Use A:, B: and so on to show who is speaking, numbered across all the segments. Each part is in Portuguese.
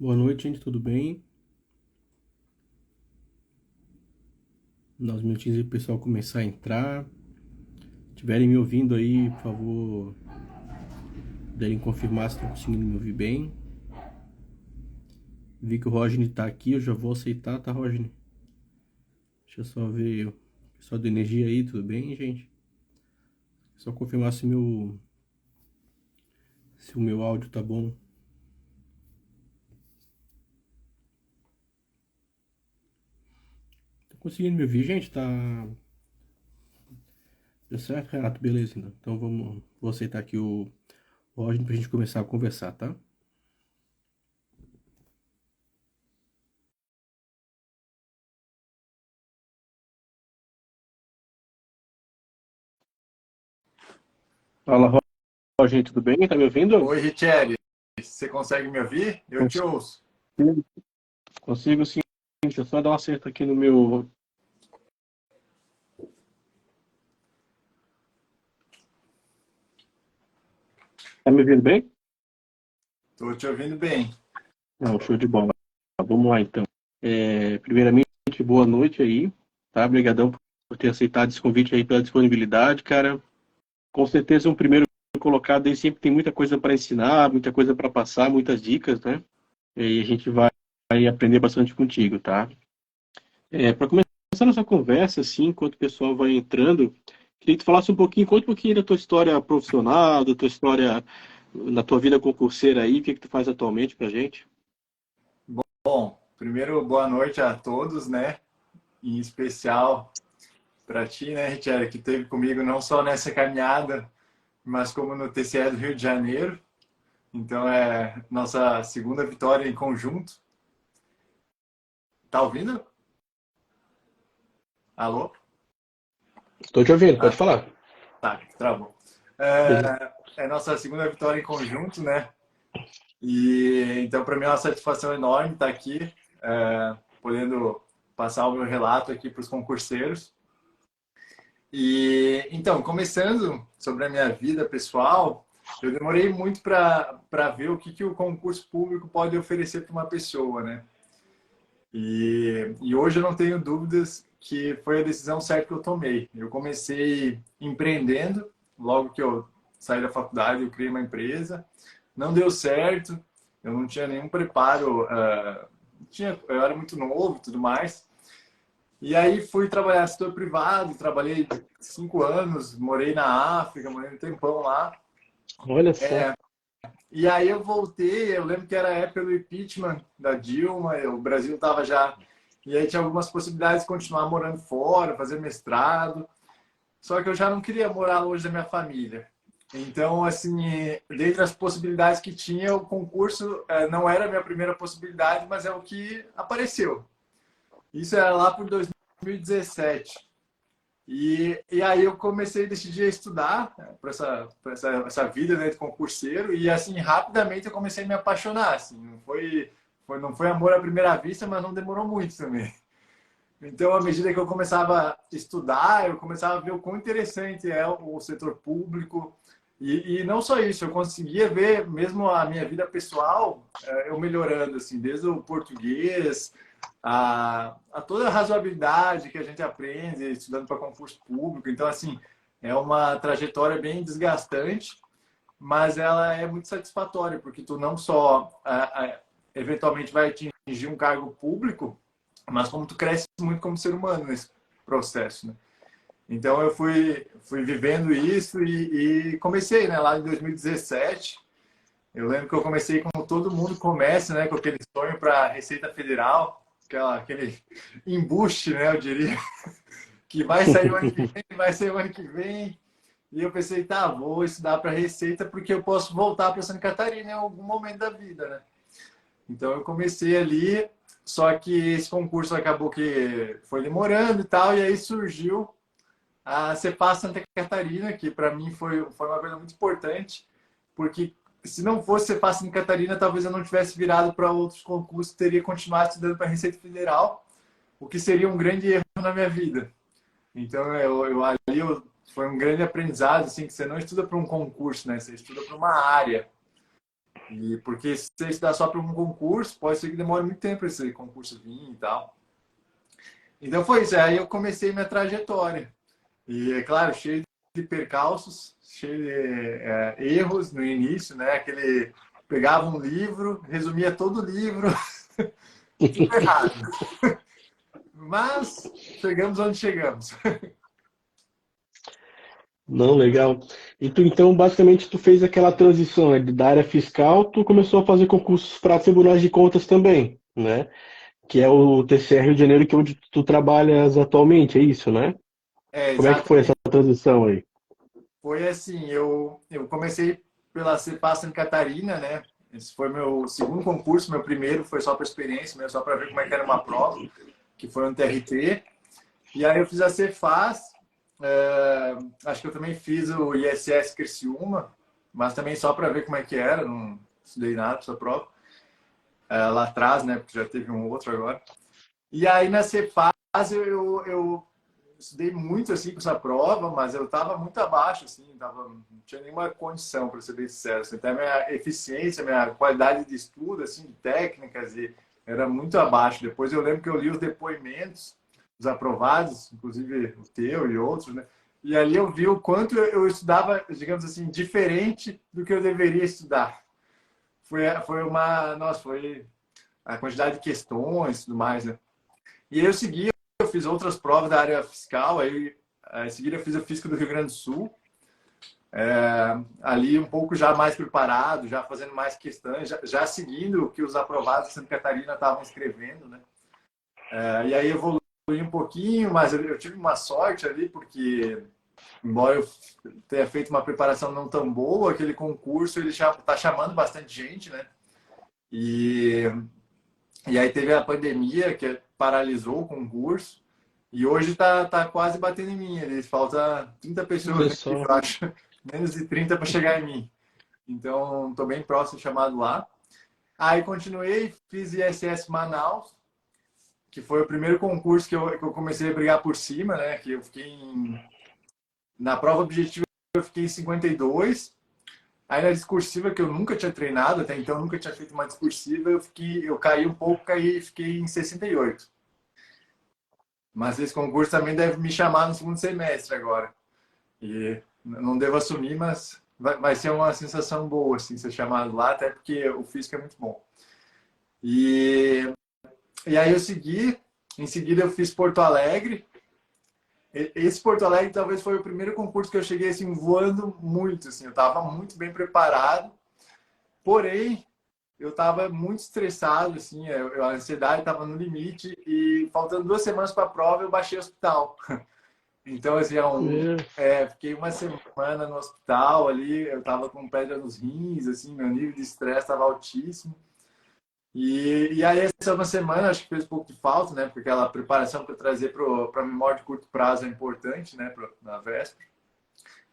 A: Boa noite, gente, tudo bem? Dá uns minutinhos aí pro pessoal começar a entrar. Se estiverem me ouvindo aí, por favor, puderem confirmar se estão conseguindo me ouvir bem. Vi que o Rodney tá aqui, eu já vou aceitar, tá, Rodney? Deixa eu só ver o pessoal da energia aí, tudo bem, gente? Só confirmar se o meu áudio tá bom. Tá conseguindo me ouvir, gente? Tá. Deu certo, Renato? Beleza, então. Então vou aceitar aqui o Rodney pra gente começar a conversar, tá? Fala, Rodney, tudo bem? Tá me ouvindo?
B: Oi, Richelle, você consegue me ouvir? Eu te ouço.
A: Consigo. Consigo sim. Deixa eu só dar um acerto aqui no meu. Tá me ouvindo bem?
B: Estou te ouvindo bem.
A: Não, show de bola. Vamos lá então. Primeiramente, boa noite aí, tá? Obrigadão por ter aceitado esse convite aí pela disponibilidade, cara. Com certeza, um primeiro colocado aí sempre tem muita coisa para ensinar, muita coisa para passar, muitas dicas, né? E a gente vai aprender bastante contigo, tá? Para começar nossa conversa, assim, enquanto o pessoal vai entrando, queria que tu falasse um pouquinho, conta um pouquinho da tua história profissional, da tua história na tua vida concurseira aí, o que que tu faz atualmente pra gente?
B: Bom, primeiro, boa noite a todos, né? Em especial para ti, né, Richelle, que esteve comigo não só nessa caminhada, mas como no TCE do Rio de Janeiro. Então, é nossa segunda vitória em conjunto. Tá ouvindo? Alô?
A: Estou te ouvindo, pode
B: Ah,
A: falar.
B: tá, travou.
A: Beleza.
B: É nossa segunda vitória em conjunto, né? E então, para mim, é uma satisfação enorme estar aqui, podendo passar o meu relato aqui para os concurseiros. E então, começando sobre a minha vida pessoal, eu demorei muito para ver o que o concurso público pode oferecer para uma pessoa, né? E hoje eu não tenho dúvidas que foi a decisão certa que eu tomei. Eu comecei empreendendo, logo que eu saí da faculdade, eu criei uma empresa. Não deu certo, eu não tinha nenhum preparo, eu era muito novo e tudo mais. E aí fui trabalhar no setor privado, trabalhei 5 anos, morei na África, morei um tempão lá.
A: Olha só.
B: E aí eu voltei, eu lembro que era a época do impeachment da Dilma, o Brasil estava já... E aí tinha algumas possibilidades de continuar morando fora, fazer mestrado. Só que eu já não queria morar longe da minha família. Então, assim, dentre as possibilidades que tinha, o concurso não era a minha primeira possibilidade, mas é o que apareceu. Isso era lá por 2017. E aí eu comecei a decidir a estudar para essa vida, né, de concurseiro, e assim, rapidamente eu comecei a me apaixonar, assim, não foi amor à primeira vista, mas não demorou muito também. Então, à medida que eu começava a estudar, eu começava a ver o quão interessante é o setor público, e não só isso, eu conseguia ver mesmo a minha vida pessoal, eu melhorando, assim, desde o português, a toda a razoabilidade que a gente aprende estudando para concurso público. Então, assim, é uma trajetória bem desgastante, mas ela é muito satisfatória, porque tu não só eventualmente vai atingir um cargo público, mas como tu cresce muito como ser humano nesse processo, né? Então eu fui vivendo isso e comecei, né, lá em 2017. Eu lembro que eu comecei como todo mundo começa, né, com aquele sonho para a Receita Federal, aquele embuste, né, eu diria, que vai sair o ano que vem, vai sair o ano que vem. E eu pensei, tá, vou estudar para Receita porque eu posso voltar para Santa Catarina em algum momento da vida, né? Então eu comecei ali, só que esse concurso acabou que foi demorando e tal, e aí surgiu a Cepaz Santa Catarina, que para mim foi uma coisa muito importante, porque se não fosse Cepaz Santa Catarina, talvez eu não tivesse virado para outros concursos, teria continuado estudando para a Receita Federal, o que seria um grande erro na minha vida. Então, foi um grande aprendizado, assim, que você não estuda para um concurso, né? Você estuda para uma área. E porque se você estudar só para um concurso, pode ser que demore muito tempo esse concurso vir e tal. Então foi isso. Aí eu comecei minha trajetória. E, é claro, cheio de percalços, cheio de erros no início, né? Aquele pegava um livro, resumia todo o livro, tudo errado. Mas chegamos onde chegamos.
A: Não, legal. E tu, então, basicamente, tu fez aquela transição, né, da área fiscal, tu começou a fazer concursos para tribunais de contas também, né? Que é o TCE Rio de Janeiro, que é onde tu trabalhas atualmente, é isso, né?
B: É,
A: Como é que foi essa
B: exatamente.
A: transição aí?
B: Foi assim, eu comecei pela CEPAS Santa Catarina, né? Esse foi meu segundo concurso, meu primeiro foi só para experiência, mesmo só para ver como é que era uma prova, que foi um TRT. E aí eu fiz a Cefaz, acho que eu também fiz o ISS Criciúma, mas também só para ver como é que era, não estudei nada para essa prova. Lá atrás, né? Porque já teve um outro agora. E aí na Cefaz eu estudei muito assim para essa prova, mas eu estava muito abaixo, assim, não tinha nenhuma condição, para ser bem sincero. Assim, até a minha eficiência, minha qualidade de estudo, assim, de técnicas, era muito abaixo. Depois eu lembro que eu li os depoimentos dos aprovados, inclusive o teu e outros, né? E ali eu vi o quanto eu estudava, digamos assim, diferente do que eu deveria estudar. Foi uma, nossa, foi a quantidade de questões e tudo mais, né? E aí eu segui, eu fiz outras provas da área fiscal, aí em seguida eu fiz o Físico do Rio Grande do Sul, ali um pouco já mais preparado, já fazendo mais questões, já seguindo o que os aprovados de Santa Catarina estavam escrevendo, né? E aí evolui um pouquinho, mas eu tive uma sorte ali, porque embora eu tenha feito uma preparação não tão boa, aquele concurso ele já está chamando bastante gente, né? E, e aí teve a pandemia que paralisou o concurso. E hoje tá quase batendo em mim. Ele falta 30 pessoas,
A: Olha
B: né, que
A: só.
B: eu acho. Menos de 30 para chegar em mim. Então, estou bem próximo de chamado lá. Aí continuei, fiz ISS Manaus, que foi o primeiro concurso que eu comecei a brigar por cima, né? Que eu fiquei na prova objetiva eu fiquei em 52. Aí na discursiva, que eu nunca tinha treinado, até então eu nunca tinha feito uma discursiva, eu caí um pouco, caí, fiquei em 68. Mas esse concurso também deve me chamar no segundo semestre agora. E não devo assumir, mas vai ser uma sensação boa, assim, ser chamado lá, até porque o físico é muito bom. E aí eu segui, em seguida eu fiz Porto Alegre. Esse Porto Alegre talvez foi o primeiro concurso que eu cheguei assim voando muito, assim, eu estava muito bem preparado. Porém, eu estava muito estressado, assim, a ansiedade estava no limite e faltando 2 semanas para a prova eu baixei o hospital. Então, assim,
A: É,
B: fiquei uma semana no hospital ali, eu tava com pedra nos rins, assim, meu nível de estresse estava altíssimo. E aí, essa uma semana, acho que fez um pouco de falta, né? Porque aquela preparação para trazer para a memória de curto prazo é importante, né? Na véspera.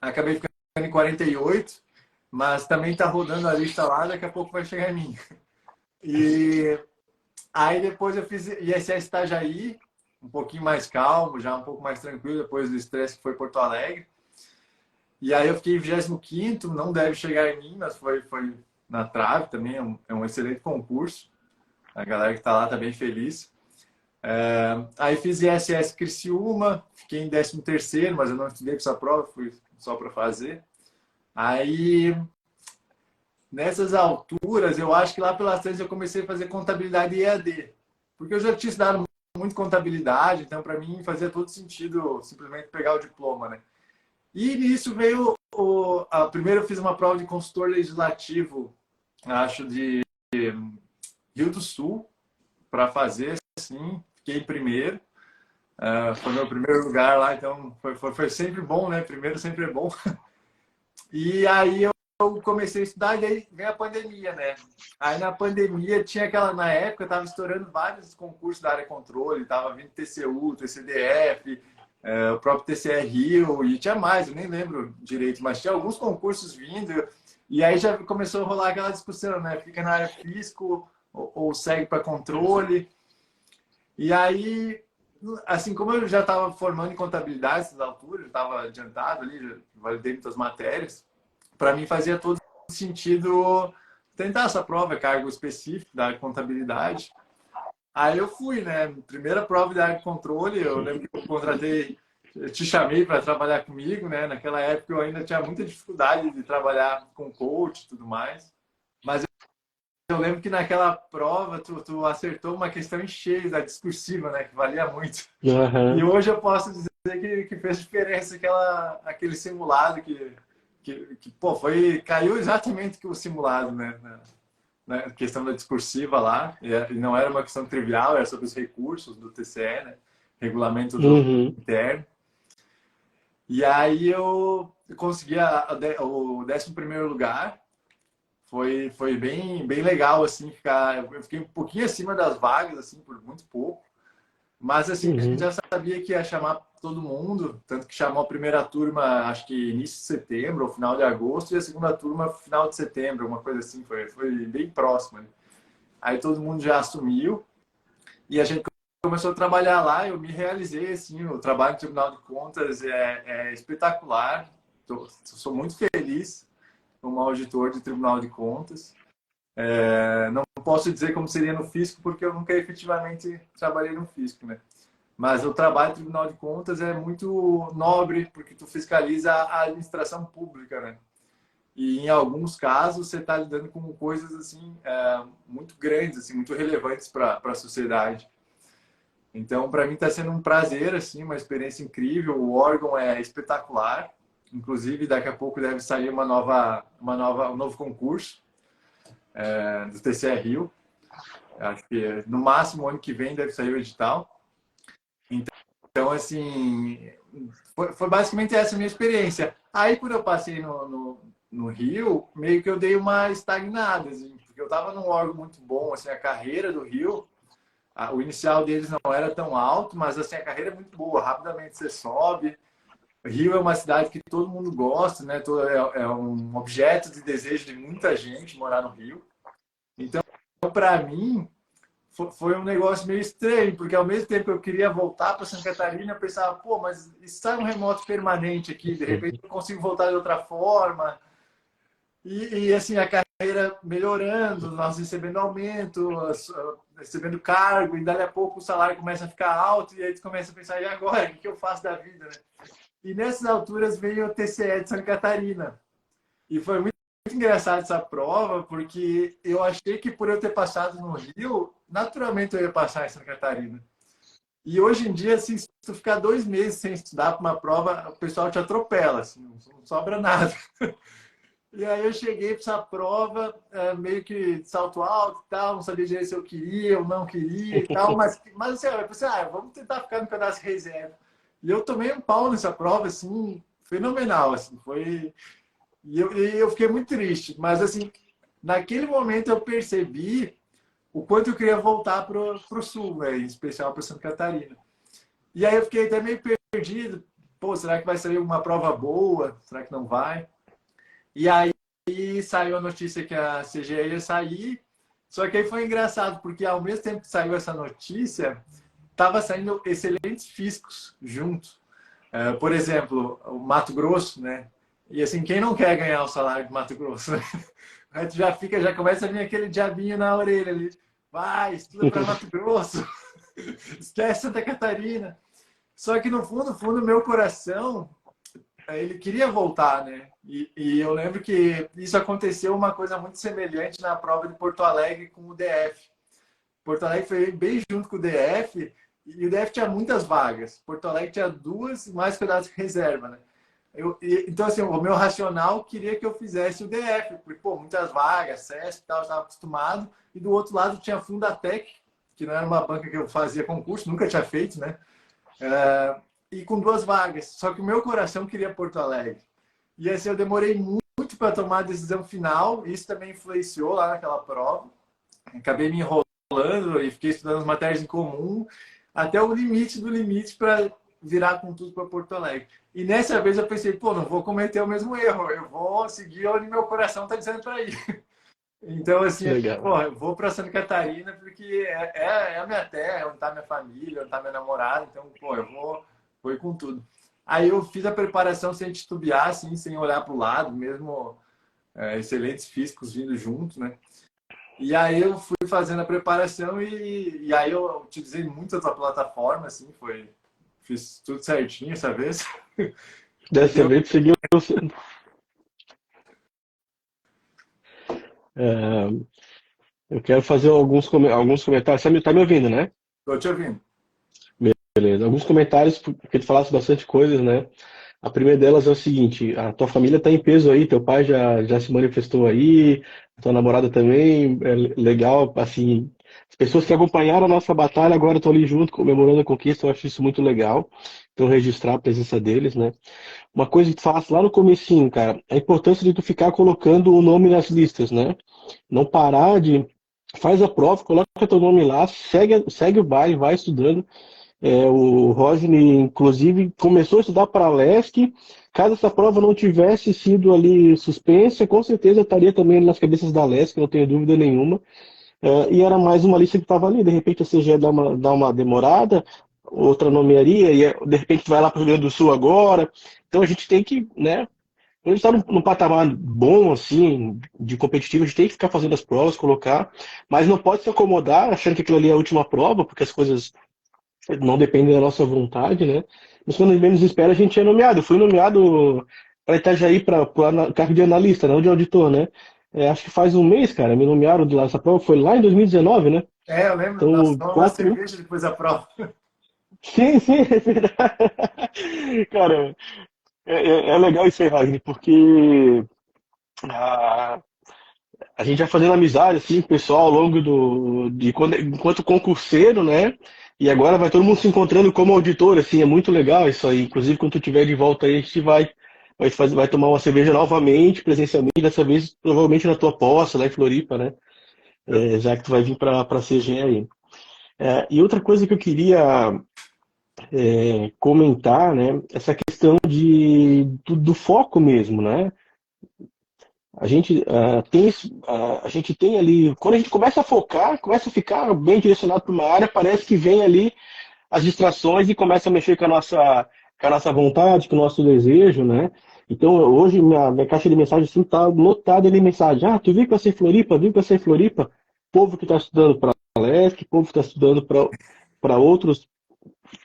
B: Acabei ficando em 48, mas também tá rodando a lista lá, daqui a pouco vai chegar em mim. E aí, depois eu fiz ISS Itajaí, um pouquinho mais calmo, já um pouco mais tranquilo, depois do estresse que foi Porto Alegre. E aí eu fiquei em 25º, não deve chegar em mim, mas foi na trave também, é um excelente concurso. A galera que está lá está bem feliz. Aí fiz ISS Criciúma, fiquei em 13º, mas eu não estudei para essa prova, fui só para fazer. Aí, nessas alturas, eu acho que lá pelas tantas eu comecei a fazer contabilidade EAD. Porque eu já tinha estudado muito contabilidade, então para mim fazia todo sentido simplesmente pegar o diploma, né? E nisso veio primeiro eu fiz uma prova de consultor legislativo, acho, de Rio do Sul, para fazer, assim, fiquei em primeiro. Foi meu primeiro lugar lá, então foi sempre bom, né? Primeiro sempre é bom. E aí eu comecei a estudar e aí veio a pandemia, né? Aí na pandemia tinha na época eu estava estourando vários concursos da área controle, estava vindo TCU, TCDF, o próprio TCE Rio, e tinha mais, eu nem lembro direito, mas tinha alguns concursos vindo, e aí já começou a rolar aquela discussão, né? Fica na área fisco ou segue para controle. E aí, assim, como eu já estava formando em contabilidade nessas alturas, já estava adiantado ali, já validei muitas matérias, para mim fazia todo sentido tentar essa prova, cargo específico da contabilidade. Aí eu fui, né? Primeira prova de área de controle, eu lembro que eu contratei, eu te chamei para trabalhar comigo, né? Naquela época eu ainda tinha muita dificuldade de trabalhar com coach e tudo mais. Mas eu lembro que naquela prova tu acertou uma questão em cheio da discursiva, né? Que valia muito. E
A: Aham.
B: hoje eu posso dizer que fez diferença aquele simulado que pô, caiu exatamente que o simulado, né? Na questão da discursiva lá, e não era uma questão trivial, era sobre os recursos do TCE, né? Regulamento do
A: Uhum.
B: interno. E aí eu consegui o 11º lugar. Foi bem legal, assim, eu fiquei um pouquinho acima das vagas, assim, por muito pouco. Mas, assim, a gente
A: Uhum.
B: já sabia que ia chamar todo mundo, tanto que chamou a primeira turma, acho que início de setembro ou final de agosto, e a segunda turma final de setembro, uma coisa assim, foi bem próximo, né? Aí todo mundo já assumiu e a gente começou a trabalhar lá. Eu me realizei, assim, o trabalho no Tribunal de Contas é espetacular. Sou muito feliz como auditor de Tribunal de Contas. Não posso dizer como seria no fisco, porque eu nunca efetivamente trabalhei no fisco, né? Mas o trabalho do Tribunal de Contas é muito nobre, porque tu fiscaliza a administração pública, né? E em alguns casos você está lidando com coisas assim muito grandes, assim, muito relevantes para a sociedade. Então, para mim está sendo um prazer, assim, uma experiência incrível. O órgão é espetacular. Inclusive, daqui a pouco deve sair um novo concurso do TCE Rio. Acho que no máximo ano que vem deve sair o edital. Então, assim, foi basicamente essa a minha experiência. Aí, quando eu passei no Rio, meio que eu dei uma estagnada, assim, porque eu estava num órgão muito bom, assim, a carreira do Rio, o inicial deles não era tão alto, mas, assim, a carreira é muito boa, rapidamente você sobe. Rio é uma cidade que todo mundo gosta, né? É um objeto de desejo de muita gente morar no Rio. Então, para mim, foi um negócio meio estranho, porque ao mesmo tempo eu queria voltar para Santa Catarina, eu pensava, pô, mas isso sai um remoto permanente aqui, de repente eu consigo voltar de outra forma. Assim, a carreira melhorando, nós recebendo aumento, recebendo cargo, e dali a pouco o salário começa a ficar alto, e aí tu começa a pensar, e agora, o que eu faço da vida, né? E nessas alturas veio o TCE de Santa Catarina. E foi muito engraçado essa prova, porque eu achei que por eu ter passado no Rio, naturalmente eu ia passar em Santa Catarina. E hoje em dia, assim, se tu ficar 2 meses sem estudar para uma prova, o pessoal te atropela, assim, não sobra nada. E aí eu cheguei para essa prova, meio que de salto alto e tal, não sabia direito se eu queria ou não queria e tal, mas assim, eu pensei, vamos tentar ficar no pedaço reserva. E eu tomei um pau nessa prova, assim, fenomenal, assim, foi... E eu fiquei muito triste, mas assim, naquele momento eu percebi o quanto eu queria voltar para o sul, né? Em especial para Santa Catarina. E aí eu fiquei até meio perdido. Pô, será que vai sair uma prova boa? Será que não vai? E aí saiu a notícia que a CGE ia sair. Só que aí foi engraçado, porque ao mesmo tempo que saiu essa notícia, estava saindo excelentes fiscos junto. Por exemplo, o Mato Grosso, né? E assim, quem não quer ganhar o salário de Mato Grosso? Né? Aí tu já começa a vir aquele diabinho na orelha ali. Vai, estuda para Mato Grosso, esquece Santa Catarina. Só que no fundo, meu coração, ele queria voltar, né? E eu lembro que isso aconteceu uma coisa muito semelhante na prova de Porto Alegre com o DF. Porto Alegre foi bem junto com o DF, e o DF tinha muitas vagas. Porto Alegre tinha 2 mais cadastro de reserva, né? Então, assim, o meu racional queria que eu fizesse o DF, porque, pô, muitas vagas, CESP e tal, eu estava acostumado. E do outro lado tinha a Fundatec, que não era uma banca que eu fazia concurso, nunca tinha feito, né? E com 2 vagas. Só que o meu coração queria Porto Alegre. E assim, eu demorei muito para tomar a decisão final. Isso também influenciou lá naquela prova. Acabei me enrolando e fiquei estudando as matérias em comum até o limite do limite para virar com tudo para Porto Alegre. E nessa vez eu pensei, pô, não vou cometer o mesmo erro. Eu vou seguir onde meu coração está dizendo para ir. Então, assim,
A: Legal.
B: pô, eu vou para Santa Catarina porque é a minha terra, é onde está minha família, onde está minha namorada. Então, pô, vou ir com tudo. Aí eu fiz a preparação sem titubear, assim, sem olhar para o lado, mesmo excelentes físicos vindo junto, né? E aí eu fui fazendo a preparação e aí eu utilizei muito a tua plataforma, assim, fiz tudo certinho essa vez. E
A: Dessa
B: deu.
A: vez seguiu. É, eu quero fazer alguns comentários. Você tá me ouvindo, né?
B: Tô te ouvindo.
A: Beleza. Alguns comentários, porque tu falasse bastante coisas, né? A primeira delas é o seguinte: a tua família está em peso aí, teu pai já se manifestou aí, a tua namorada também, é legal, assim, as pessoas que acompanharam a nossa batalha agora estão ali junto, comemorando a conquista, eu acho isso muito legal, então registrar a presença deles, né? Uma coisa que tu falasse lá no comecinho, cara, a importância de tu ficar colocando o nome nas listas, né? Não parar de... Faz a prova, coloca teu nome lá, segue o baile, vai estudando, o Rodney, inclusive, começou a estudar para a LESC. Caso essa prova não tivesse sido ali suspensa, com certeza estaria também nas cabeças da LESC, não tenho dúvida nenhuma. E era mais uma lista que estava ali. De repente a CGE dá uma demorada, outra nomearia, e de repente vai lá para o Rio Grande do Sul agora. Então a gente tem que, né? Quando a gente está num patamar bom, assim, de competitivo, a gente tem que ficar fazendo as provas, colocar, mas não pode se acomodar achando que aquilo ali é a última prova, porque as coisas não depende da nossa vontade, né? Mas quando menos espera, a gente é nomeado. Eu fui nomeado para Itajaí para cargo de analista, não de auditor, né? Acho que faz um mês, cara, me nomearam de lá. Essa prova foi lá em 2019, né?
B: Eu lembro, nós
A: Então,
B: tomamos uma
A: 4.
B: cerveja depois da prova.
A: Sim, sim, é verdade. Cara, é legal isso aí, Ragnar, porque a, a gente vai fazendo amizade, assim, com o pessoal ao longo enquanto concurseiro, né? E agora vai todo mundo se encontrando como auditor, assim, é muito legal isso aí. Inclusive, quando tu estiver de volta aí, a gente vai tomar uma cerveja novamente, presencialmente, dessa vez provavelmente na tua posse, lá em Floripa, né? Já que tu vai vir para a CG aí. E outra coisa que eu queria comentar, né? Essa questão do foco mesmo, né? A gente tem ali, quando a gente começa a focar, começa a ficar bem direcionado para uma área, parece que vem ali as distrações e começa a mexer com a nossa vontade, com o nosso desejo, né? Então, hoje, minha caixa de mensagem assim, está lotada de mensagem. Ah, tu viu que vai ser Floripa? Viu que vai ser Floripa? Povo que está estudando para a LESC, povo que está estudando para outros,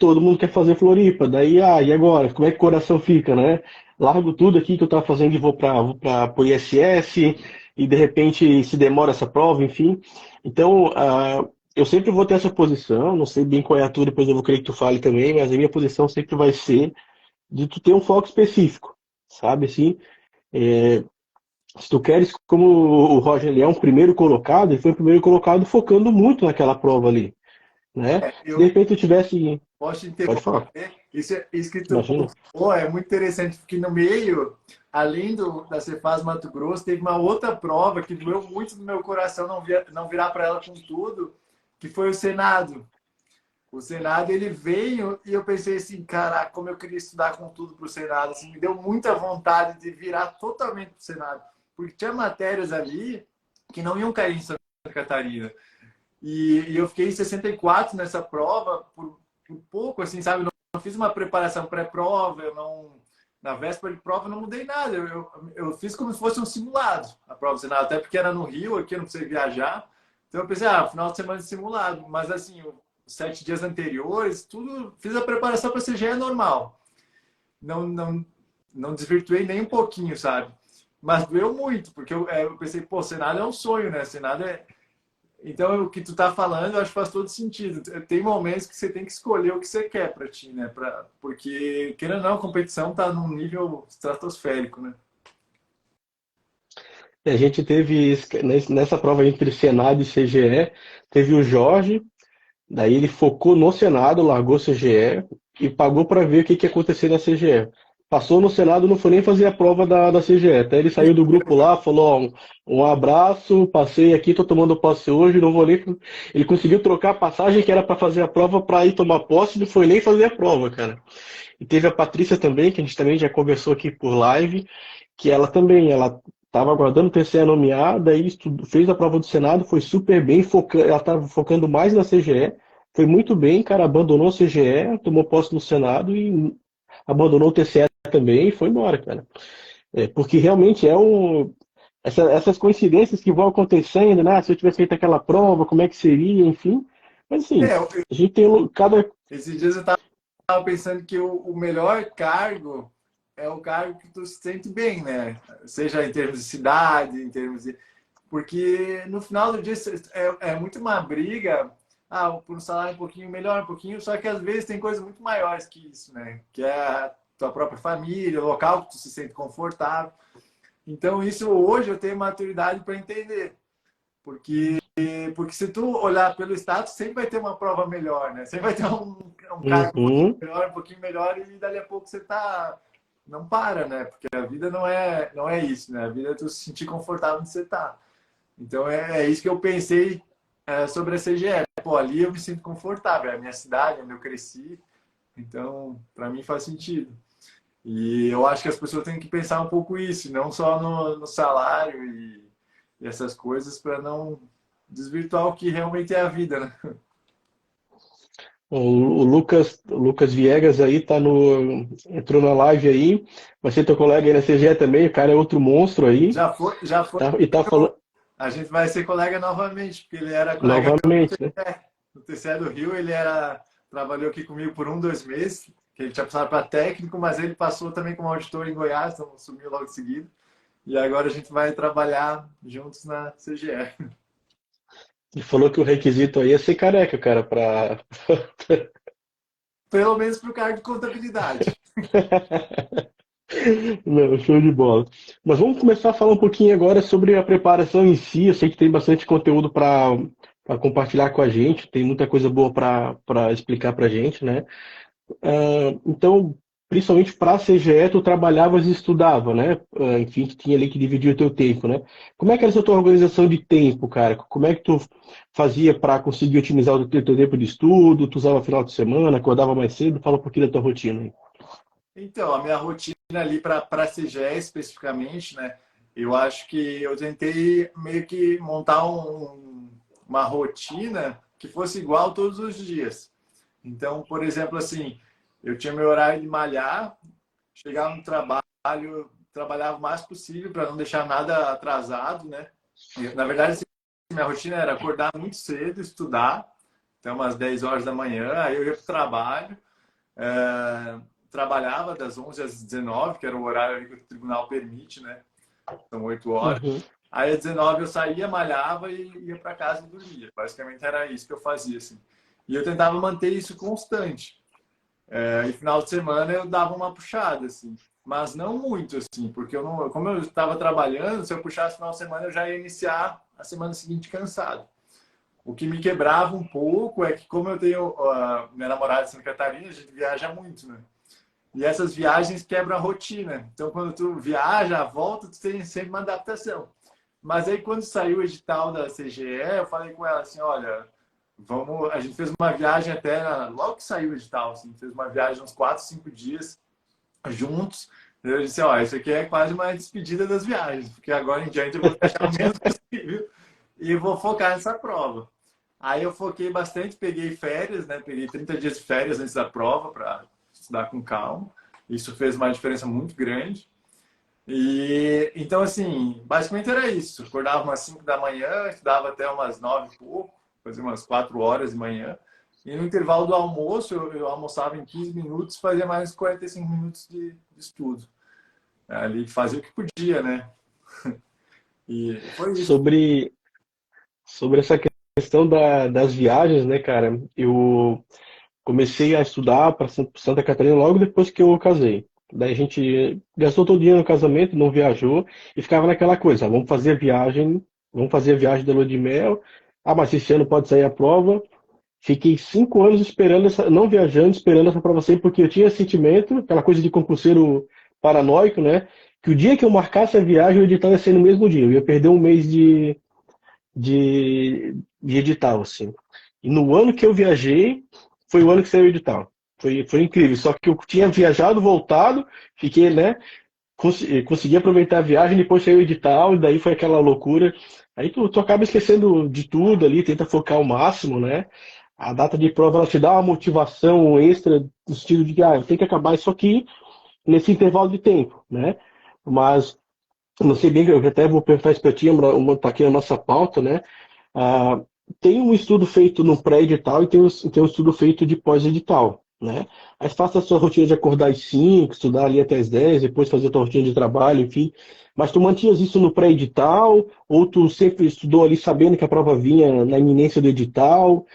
A: todo mundo quer fazer Floripa. Daí, e agora? Como é que o coração fica, né? Largo tudo aqui que eu estava fazendo e vou para o ISS, e de repente se demora essa prova, enfim. Então, eu sempre vou ter essa posição, não sei bem qual é a tua, depois eu vou querer que tu fale também, mas a minha posição sempre vai ser de tu ter um foco específico, sabe? Assim, se tu queres, como o Roger ele é um primeiro colocado, ele foi o primeiro colocado focando muito naquela prova ali, né? Se de
B: Eu
A: repente tu tivesse...
B: posso te
A: Pode falar,
B: interromper? Isso que tu
A: imagina.
B: pontuou é muito interessante, porque no meio, além da Cefaz Mato Grosso, teve uma outra prova que doeu muito no meu coração não virar para ela com tudo, que foi o Senado. O Senado, ele veio e eu pensei assim, caraca, como eu queria estudar com tudo para o Senado. Assim, me deu muita vontade de virar totalmente para o Senado. Porque tinha matérias ali que não iam cair em Santa Catarina. E eu fiquei em 64 nessa prova por pouco, assim, sabe? Não fiz uma preparação pré-prova, eu não... Na véspera de prova eu não mudei nada. Eu fiz como se fosse um simulado a prova do Senado, até porque era no Rio, aqui eu não precisei viajar. Então eu pensei, final de semana de simulado. Mas assim, os 7 dias anteriores, tudo, fiz a preparação para CGE normal. Não desvirtuei nem um pouquinho, sabe? Mas doeu muito, porque eu pensei, pô, Senado é um sonho, né? Senado é... Então, o que tu tá falando, eu acho que faz todo sentido. Tem momentos que você tem que escolher o que você quer para ti, né? Porque, querendo ou não, a competição tá num nível estratosférico, né?
A: A gente teve, nessa prova entre Senado e CGE, teve o Jorge, daí ele focou no Senado, largou o CGE e pagou para ver o que ia acontecer na CGE. Passou no Senado, não foi nem fazer a prova da CGE. Até ele saiu do grupo lá, falou: ó, um abraço, passei aqui, tô tomando posse hoje, não vou nem. Ele conseguiu trocar a passagem que era para fazer a prova para ir tomar posse, não foi nem fazer a prova, cara. E teve a Patrícia também, que a gente também já conversou aqui por live, que ela estava aguardando ter sido nomeada, e fez a prova do Senado, foi super bem, ela estava focando mais na CGE, foi muito bem, cara, abandonou a CGE, tomou posse no Senado e abandonou o TCE também e foi embora, cara. Porque realmente essas coincidências que vão acontecendo, né? Se eu tivesse feito aquela prova, como é que seria, enfim. Mas assim,
B: É,
A: a gente tem cada.
B: esses dias eu estava pensando que o melhor cargo é o cargo que tu se sente bem, né? Seja em termos de cidade, em termos de. Porque no final do dia é muito uma briga, por um salário um pouquinho melhor, um pouquinho, só que às vezes tem coisas muito maiores que isso, né? Que é a tua própria família, o local que tu se sente confortável. Então, isso hoje eu tenho maturidade para entender. Porque, porque se tu olhar pelo status, sempre vai ter uma prova melhor, né? Sempre vai ter um cargo
A: Uhum.
B: um pouquinho melhor, e dali a pouco você tá. Não para, né? Porque a vida não é isso, né? A vida é tu se sentir confortável onde você tá. Então é isso que eu pensei sobre a CGE. Pô, ali eu me sinto confortável, é a minha cidade, onde eu cresci. Então, para mim faz sentido. E eu acho que as pessoas têm que pensar um pouco isso, não só no salário e essas coisas, para não desvirtuar o que realmente é a vida, né?
A: O Lucas Viegas aí tá no. Entrou na live aí. Vai ser teu colega aí na CGE também, o cara é outro monstro aí.
B: Já foi.
A: Tá, e tá falando
B: A gente vai ser colega novamente, porque ele era colega meu
A: novamente, né?
B: no TCE do Rio, trabalhou aqui comigo por 2 meses, que ele tinha passado para técnico, mas ele passou também como auditor em Goiás, então sumiu logo em seguida. E agora a gente vai trabalhar juntos na CGE.
A: Ele falou que o requisito aí é ser careca, cara, pra.
B: Pelo menos para o cargo de contabilidade.
A: Não, show de bola. Mas vamos começar a falar um pouquinho agora sobre a preparação em si. Eu sei que tem bastante conteúdo para compartilhar com a gente, tem muita coisa boa para explicar para a gente, né? Então, principalmente para a CGE, tu trabalhavas e estudava, né? Enfim, tu tinha ali que dividir o teu tempo, né? Como é que era essa tua organização de tempo, cara? Como é que tu fazia para conseguir otimizar o teu tempo de estudo? Tu usava final de semana, acordava mais cedo? Fala um pouquinho da tua rotina aí.
B: Então, a minha rotina ali para a CGE especificamente, né? Eu acho que eu tentei meio que montar uma rotina que fosse igual todos os dias. Então, por exemplo, assim, eu tinha meu horário de malhar, chegava no trabalho, trabalhava o mais possível para não deixar nada atrasado, né? Na verdade, assim, minha rotina era acordar muito cedo, estudar, até umas 10 horas da manhã, aí eu ia para o trabalho, trabalhava das 11 às 19, que era o horário que o tribunal permite, né? São 8 horas.
A: Uhum.
B: Aí às 19 eu saía, malhava e ia para casa e dormia. Basicamente era isso que eu fazia, assim. E eu tentava manter isso constante. E final de semana eu dava uma puxada, assim. Mas não muito, assim, porque eu não, como eu estava trabalhando, se eu puxasse final de semana, eu já ia iniciar a semana seguinte cansado. O que me quebrava um pouco é que, como eu tenho minha namorada de Santa Catarina, a gente viaja muito, né? E essas viagens quebram a rotina. Então, quando tu viaja, volta, tu tem sempre uma adaptação. Mas aí, quando saiu o edital da CGE, eu falei com ela assim, olha, vamos... A gente fez uma viagem logo que saiu o edital, assim, fez uma viagem uns 4, 5 dias juntos. Eu disse, ó, isso aqui é quase uma despedida das viagens, porque agora em diante eu vou viajar o menos possível e vou focar nessa prova. Aí eu foquei bastante, peguei férias, né? Peguei 30 dias de férias antes da prova para estudar com calma. Isso fez uma diferença muito grande. E então, assim, basicamente era isso. Acordava umas 5 da manhã, estudava até umas 9 e pouco, fazia umas 4 horas de manhã. E no intervalo do almoço, eu almoçava em 15 minutos, fazia mais 45 minutos de estudo. Ali fazia o que podia, né? E foi isso.
A: Sobre, sobre essa questão das viagens, né, cara? Eu comecei a estudar para Santa Catarina logo depois que eu casei. Daí a gente gastou todo o dinheiro no casamento, não viajou e ficava naquela coisa, vamos fazer a viagem da lua de mel. Ah, mas esse ano pode sair a prova. Fiquei 5 anos esperando não viajando, esperando essa prova sair, porque eu tinha sentimento, aquela coisa de concurseiro paranoico, né? Que o dia que eu marcasse a viagem, o edital ia ser no mesmo dia. Eu ia perder um mês de edital, assim. E no ano que eu viajei, foi o ano que saiu o edital. Foi incrível. Só que eu tinha viajado, voltado, fiquei, né? Consegui aproveitar a viagem, depois saiu o edital, e daí foi aquela loucura. Aí tu acaba esquecendo de tudo ali, tenta focar ao máximo, né? A data de prova ela te dá uma motivação extra, no sentido de que tem que acabar isso aqui nesse intervalo de tempo, né? Mas não sei bem, eu até vou perguntar isso para ti, tá aqui na nossa pauta, né? Ah, tem um estudo feito no pré-edital e tem um estudo feito de pós-edital, né? Aí faça a sua rotina de acordar às 5, estudar ali até às 10, depois fazer a sua rotina de trabalho, enfim. Mas tu mantinhas isso no pré-edital ou tu sempre estudou ali sabendo que a prova vinha na iminência do edital?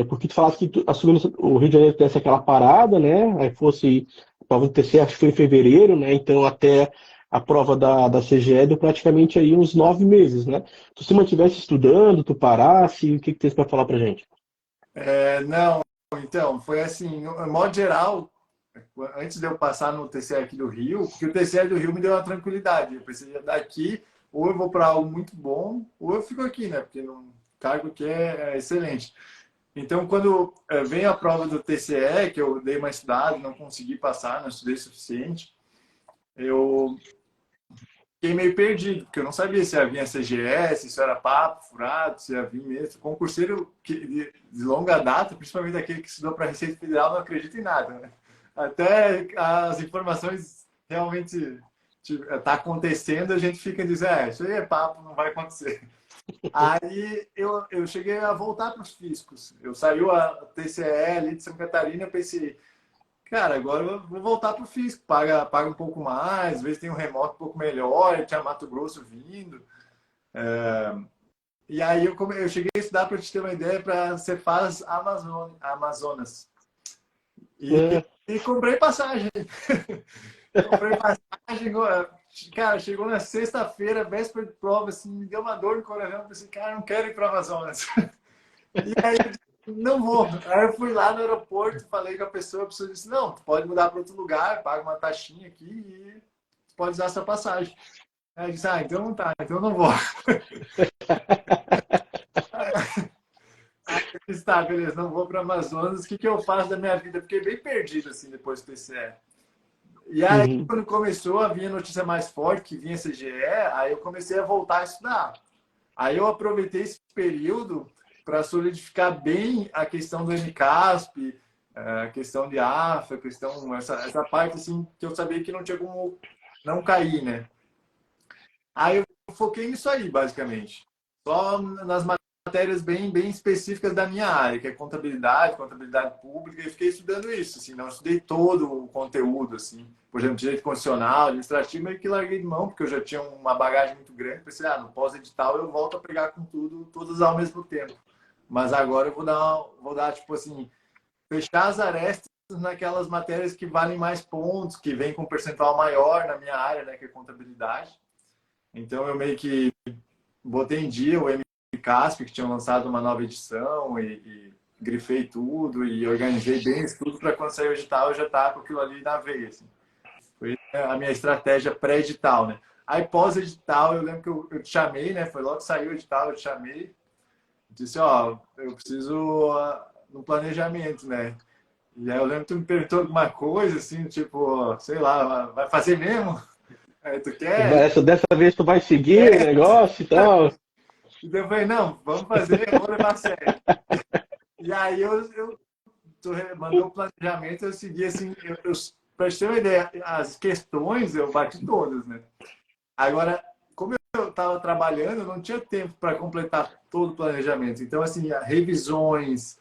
A: Porque tu falaste que assumindo o Rio de Janeiro tivesse aquela parada, né? Aí fosse a prova do TCE, acho que foi em fevereiro, né? Então até a prova da CGE deu praticamente aí uns 9 meses, né? Tu se mantivesse estudando, tu parasse, o que tens para falar pra gente?
B: Não, então, foi assim, no modo geral, antes de eu passar no TCE aqui do Rio, porque o TCE do Rio me deu uma tranquilidade. Eu pensei, daqui, ou eu vou para algo muito bom, ou eu fico aqui, né? Porque o cargo aqui é excelente. Então, quando vem a prova do TCE, que eu dei uma estudada, não consegui passar, não estudei o suficiente, eu fiquei meio perdido, porque eu não sabia se ia vir a CGS, se isso era papo, furado, se ia vir mesmo. Concurseiro de longa data, principalmente aquele que estudou para a Receita Federal, não acredita em nada, né? Até as informações realmente tá acontecendo, a gente fica dizendo, isso aí é papo, não vai acontecer. Aí eu cheguei a voltar para os fiscos. Eu saiu a TCE ali de Santa Catarina, eu pensei, cara, agora eu vou voltar para o fisco, paga um pouco mais, às vezes tem um remoto um pouco melhor, tinha Mato Grosso vindo. E aí eu cheguei a estudar, para te ter uma ideia, para Cefaz Amazonas.
A: É,
B: E comprei passagem. Comprei passagem, cara, chegou na sexta-feira, véspera de prova, assim, me deu uma dor no coração, pensei, cara, não quero ir para Amazonas. E aí eu disse, não vou. Aí eu fui lá no aeroporto, falei com a pessoa disse, não, tu pode mudar para outro lugar, paga uma taxinha aqui e tu pode usar essa passagem. Aí eu disse, então tá, então eu não vou. Aí eu disse, tá, beleza, não vou para Amazonas, o que eu faço da minha vida? Fiquei bem perdido, assim, depois do TCE. E aí,
A: uhum.
B: quando começou a vir a notícia mais forte, que vinha CGE, aí eu comecei a voltar a estudar. Aí eu aproveitei esse período para solidificar bem a questão do MCASP, a questão de AFA, essa parte assim que eu sabia que não tinha como não cair, né? Aí eu foquei nisso aí, basicamente. Só nas matérias bem específicas da minha área, que é contabilidade pública, e fiquei estudando isso, assim, não estudei todo o conteúdo, assim. Por exemplo, direito constitucional, administrativo, meio que larguei de mão, porque eu já tinha uma bagagem muito grande, pensei, no pós-edital eu volto a pegar com tudo, todas ao mesmo tempo. Mas agora eu vou dar tipo assim, fechar as arestas naquelas matérias que valem mais pontos, que vêm com um percentual maior na minha área, né, que é contabilidade. Então eu meio que botei em dia o MCASP, que tinha lançado uma nova edição e grifei tudo e organizei bem isso tudo para quando sair o edital eu já estar com aquilo ali na veia. Assim. Foi a minha estratégia pré-edital, né? Aí pós-edital eu lembro que eu te chamei, né? Foi logo que saiu o edital, eu te chamei. Disse, eu preciso no planejamento, né? E aí eu lembro que tu me perguntou alguma coisa, assim, tipo, sei lá, vai fazer mesmo? Aí tu quer?
A: Dessa vez tu vai seguir o negócio e tal.
B: E daí eu falei, não, vamos fazer, eu vou levar a sério. E aí tu mandou o planejamento, eu segui assim, para ter uma ideia, as questões eu bati todas, né? Agora, como eu estava trabalhando, eu não tinha tempo para completar todo o planejamento. Então, assim, revisões,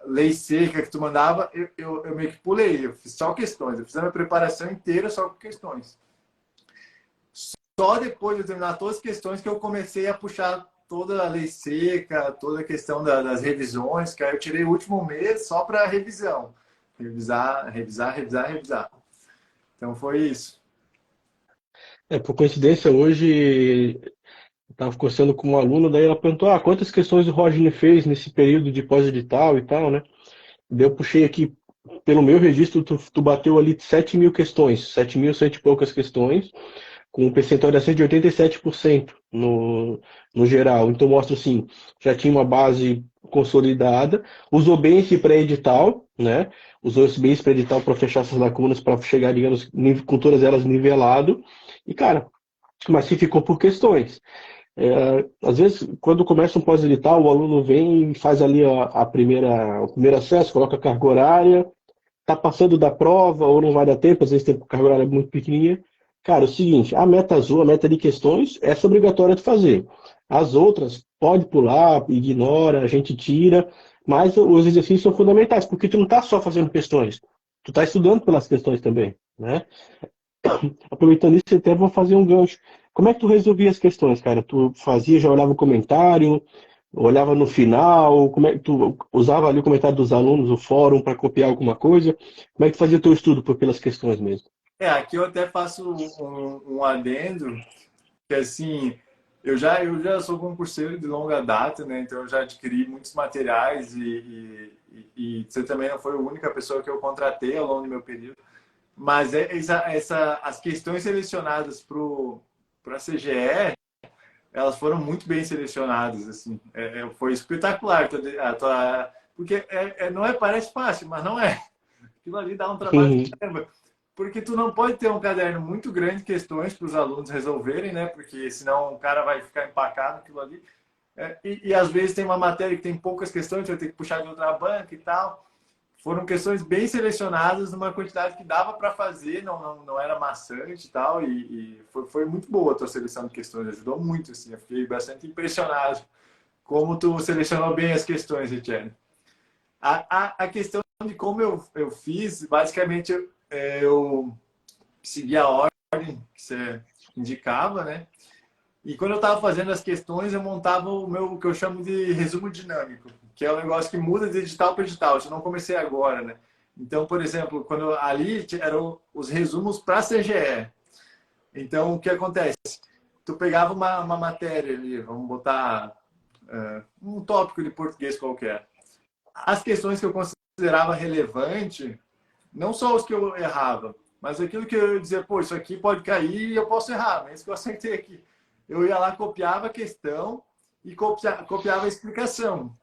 B: lei seca que tu mandava, eu meio que pulei, eu fiz só questões, eu fiz a minha preparação inteira só com questões. Só depois de terminar todas as questões que eu comecei a puxar toda a lei seca, toda a questão das revisões, que aí eu tirei o último mês só para revisão. Revisar. Então foi isso.
A: Por coincidência, hoje eu estava conversando com um aluno, daí ela perguntou, quantas questões o Rodney fez nesse período de pós-edital e tal, né? Daí eu puxei aqui, pelo meu registro, tu bateu ali 7.000 questões, 7.100 e poucas questões, com um percentual de acento de 87% no geral. Então mostra assim, já tinha uma base consolidada, usou bem esse pré-edital, né? Usou esse bem esse pré-edital para fechar essas lacunas, para chegar, digamos, com todas elas nivelado. E, cara, mas se ficou por questões. Às vezes, quando começa um pós-edital, o aluno vem e faz ali o primeiro acesso, coloca a carga horária, está passando da prova ou não vai dar tempo, às vezes tem carga horária muito pequenininha, Cara, é o seguinte, a meta azul, a meta de questões, essa é obrigatória de fazer. As outras, pode pular, ignora, a gente tira, mas os exercícios são fundamentais, porque tu não está só fazendo questões, tu está estudando pelas questões também, né? Aproveitando isso, até vou fazer um gancho. Como é que tu resolvia as questões, cara? Tu fazia, já olhava o comentário, olhava no final, como é que tu usava ali o comentário dos alunos, o fórum, para copiar alguma coisa? Como é que tu fazia o teu estudo pelas questões mesmo?
B: Aqui eu até faço um adendo, que assim, eu já sou concurseiro de longa data, né? Então eu já adquiri muitos materiais e você também não foi a única pessoa que eu contratei ao longo do meu período. Mas as questões selecionadas para a CGE, elas foram muito bem selecionadas, assim. Foi espetacular. Porque não parece fácil, mas não é. Aquilo ali dá um trabalho
A: Uhum.
B: de caramba. Porque tu não pode ter um caderno muito grande de questões para os alunos resolverem, né? Porque senão o cara vai ficar empacado naquilo ali. E às vezes tem uma matéria que tem poucas questões, vai ter que puxar de outra banca e tal. Foram questões bem selecionadas, numa quantidade que dava para fazer, não era maçante e tal. E foi muito boa a tua seleção de questões, ajudou muito, assim. Eu fiquei bastante impressionado como tu selecionou bem as questões, Etienne. A questão de como eu fiz, basicamente eu segui a ordem que você indicava, né? E quando eu estava fazendo as questões, eu montava o que eu chamo de resumo dinâmico, que é um negócio que muda de edital para edital. Isso eu não comecei agora, né? Então, por exemplo, quando ali eram os resumos para a CGE. Então, o que acontece? Tu pegava uma matéria ali, vamos botar um tópico de português qualquer. As questões que eu considerava relevante, não só os que eu errava, mas aquilo que eu dizia, pô, isso aqui pode cair e eu posso errar, mas isso que eu acertei aqui. Eu ia lá, copiava a questão e copiava a explicação.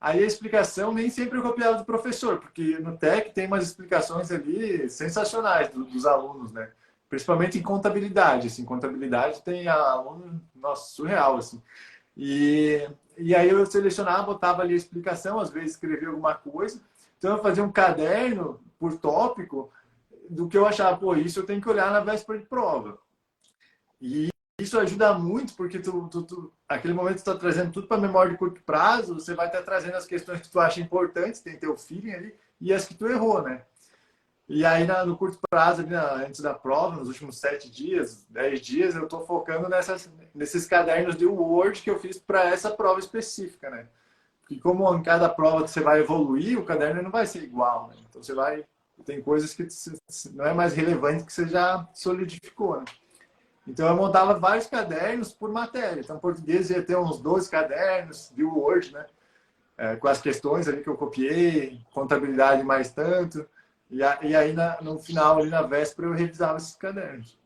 B: Aí a explicação nem sempre eu copiava do professor, porque no TEC tem umas explicações ali sensacionais dos alunos, né? Principalmente em contabilidade. Assim, contabilidade tem aluno, nossa, surreal, assim. E aí eu selecionava, botava ali a explicação, às vezes escrevia alguma coisa. Então eu fazia um caderno por tópico do que eu achava, pô, isso eu tenho que olhar na véspera de prova. E isso ajuda muito, porque aquele momento que tu está trazendo tudo para memória de curto prazo, você vai estar trazendo as questões que tu acha importantes, tem teu feeling ali, e as que tu errou, né? E aí, no curto prazo, ali, antes da prova, nos últimos 7 dias, 10 dias, eu estou focando nesses cadernos de Word que eu fiz para essa prova específica, né? Porque como em cada prova você vai evoluir, o caderno não vai ser igual, né? Então tem coisas que não é mais relevante que você já solidificou, né? Então eu montava vários cadernos por matéria. Então, português ia ter uns 12 cadernos de Word, né? Com as questões ali que eu copiei, contabilidade mais tanto. E aí, no final, ali na véspera, eu revisava esses cadernos.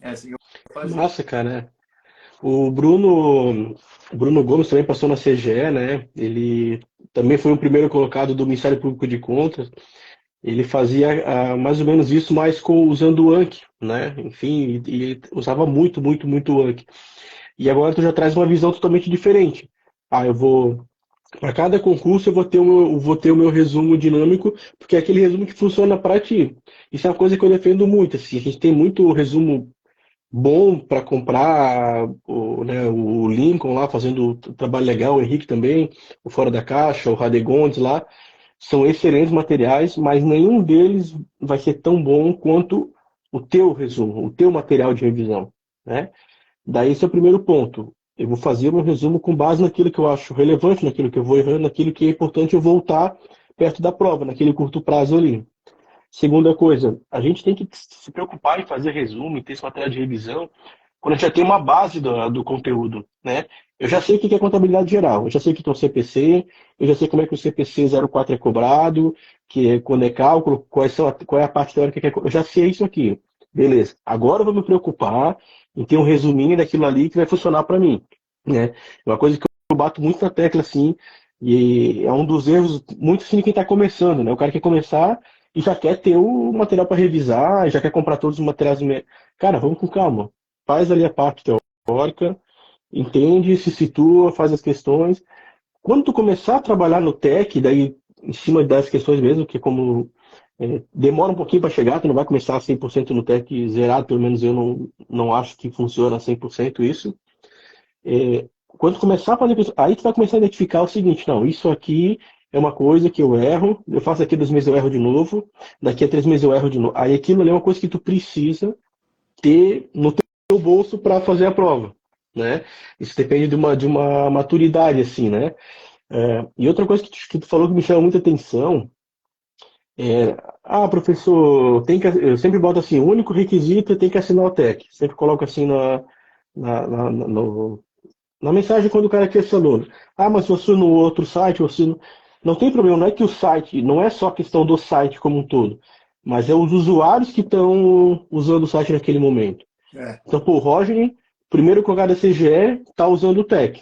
B: É assim que eu fazia.
A: Massa, cara. O Bruno Gomes também passou na CGE, né? Ele também foi o primeiro colocado do Ministério Público de Contas. Ele fazia mais ou menos isso, mas usando o Anki, né? Enfim, e ele usava muito, muito, muito o Anki. E agora tu já traz uma visão totalmente diferente. Eu vou para cada concurso eu vou ter o meu resumo dinâmico, porque é aquele resumo que funciona para ti. Isso é uma coisa que eu defendo muito, assim. A gente tem muito resumo bom para comprar, né, o Lincoln lá fazendo trabalho legal, o Henrique também, o Fora da Caixa, o Radegondes lá, são excelentes materiais, mas nenhum deles vai ser tão bom quanto o teu resumo, o teu material de revisão, né? Daí esse é o primeiro ponto. Eu vou fazer um resumo com base naquilo que eu acho relevante, naquilo que eu vou errando, naquilo que é importante eu voltar perto da prova, naquele curto prazo ali. Segunda coisa, a gente tem que se preocupar em fazer resumo, em ter esse material de revisão, quando a gente já tem uma base do conteúdo, né? Eu já sei o que é contabilidade geral, eu já sei o que é o CPC, eu já sei como é que o CPC 04 é cobrado, que é quando é cálculo, qual é a parte teórica que é, eu já sei isso aqui. Beleza. Agora eu vou me preocupar em ter um resuminho daquilo ali que vai funcionar para mim, né? É uma coisa que eu bato muito na tecla, assim, e é um dos erros muito assim de quem está começando, né? O cara quer começar e já quer ter o material para revisar, já quer comprar todos os materiais. Cara, vamos com calma. Faz ali a parte teórica, entende, se situa, faz as questões. Quando tu começar a trabalhar no tech, daí em cima das questões mesmo, que é como Demora um pouquinho para chegar, tu não vai começar 100% no TEC zerado, pelo menos eu não acho que funciona 100% isso. Quando começar a fazer isso, aí tu vai começar a identificar o seguinte, não, isso aqui é uma coisa que eu erro, eu faço aqui 2 meses eu erro de novo, daqui a 3 meses eu erro de novo. Aí aquilo ali é uma coisa que tu precisa ter no teu bolso para fazer a prova, né? Isso depende de uma maturidade, assim, né? E outra coisa que tu falou que me chama muita atenção professor, eu sempre boto assim, o único requisito é tem que assinar o TEC. Sempre coloco assim na, na, na- no- na mensagem quando o cara quer esse aluno. Mas se eu assino no outro site, eu assino. Não tem problema, não é que o site, não é só a questão do site como um todo, mas é os usuários que estão usando o site naquele momento.
B: É.
A: Então, pô, o Roger, primeiro colocado da CGE, está usando o TEC.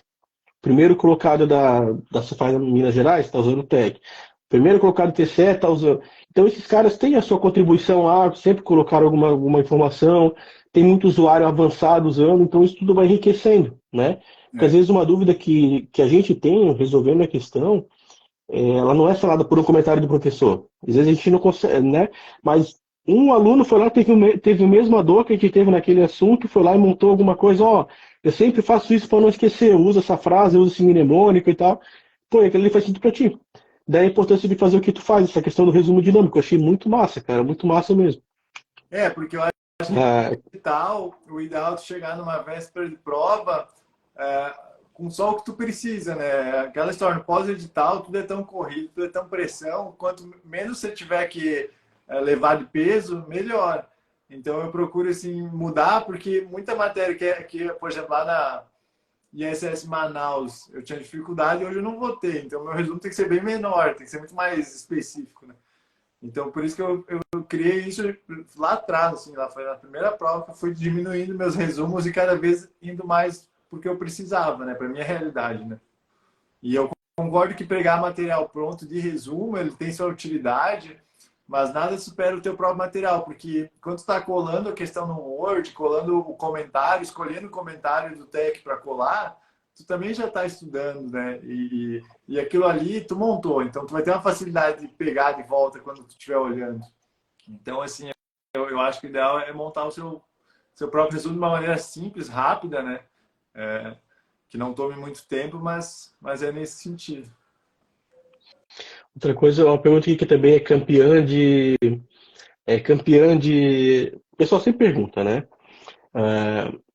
A: Primeiro colocado da Cefaz Minas Gerais está usando o TEC. Primeiro colocado do TCE está usando. Então, esses caras têm a sua contribuição lá, sempre colocaram alguma informação, tem muito usuário avançado usando, então isso tudo vai enriquecendo, né? Porque às
B: É.
A: vezes uma dúvida que a gente tem resolvendo a questão, ela não é falada por um comentário do professor. Às vezes a gente não consegue, né? Mas um aluno foi lá, teve a mesma dor que a gente teve naquele assunto, foi lá e montou alguma coisa, eu sempre faço isso para não esquecer, eu uso essa frase, eu uso esse mnemônico e tal. Pô, aquilo ali faz sentido para ti. Daí a importância de fazer o que tu faz, essa questão do resumo dinâmico. Eu achei muito massa, cara, muito massa mesmo.
B: Porque eu acho
A: Ah,
B: que tal, o ideal é tu chegar numa véspera de prova com só o que tu precisa, né? Aquela história, no pós-edital, tudo é tão corrido, tudo é tão pressão, quanto menos você tiver que levar de peso, melhor. Então eu procuro assim mudar, porque muita matéria que por exemplo, lá na ISS Manaus eu tinha dificuldade, hoje eu não vou ter. Então meu resumo tem que ser bem menor, tem que ser muito mais específico, né? Então, por isso que eu criei isso lá atrás, assim, lá foi na primeira prova que eu fui diminuindo meus resumos e cada vez indo mais porque eu precisava, né, para minha realidade, né? E eu concordo que pegar material pronto de resumo, ele tem sua utilidade, mas nada supera o teu próprio material, porque quando está colando a questão no Word, colando o comentário, escolhendo o comentário do Tech para colar, tu também já está estudando, né? E aquilo ali tu montou, então tu vai ter uma facilidade de pegar de volta quando tu estiver olhando. Então, assim, eu acho que o ideal é montar o seu próprio resumo de uma maneira simples, rápida, né? Que não tome muito tempo, mas é nesse sentido.
A: outra coisa, uma pergunta aqui que também é campeã de. O pessoal sempre pergunta, né?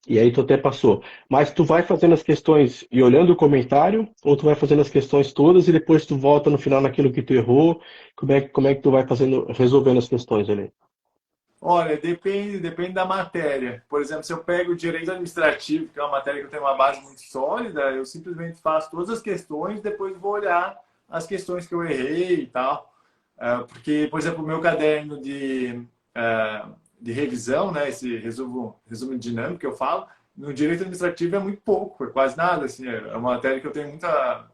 A: E aí tu até passou. Mas tu vai fazendo as questões e olhando o comentário, ou tu vai fazendo as questões todas e depois tu volta no final naquilo que tu errou? Como é que tu vai fazendo, resolvendo as questões ali?
B: Olha, depende da matéria. Por exemplo, se eu pego o direito administrativo, que é uma matéria que eu tenho uma base muito sólida, eu simplesmente faço todas as questões, depois vou olhar as questões que eu errei e tal. Porque, por exemplo, o meu caderno de revisão, né, esse resumo dinâmico que eu falo, no direito administrativo é muito pouco, é quase nada, assim, é uma matéria que eu tenho muito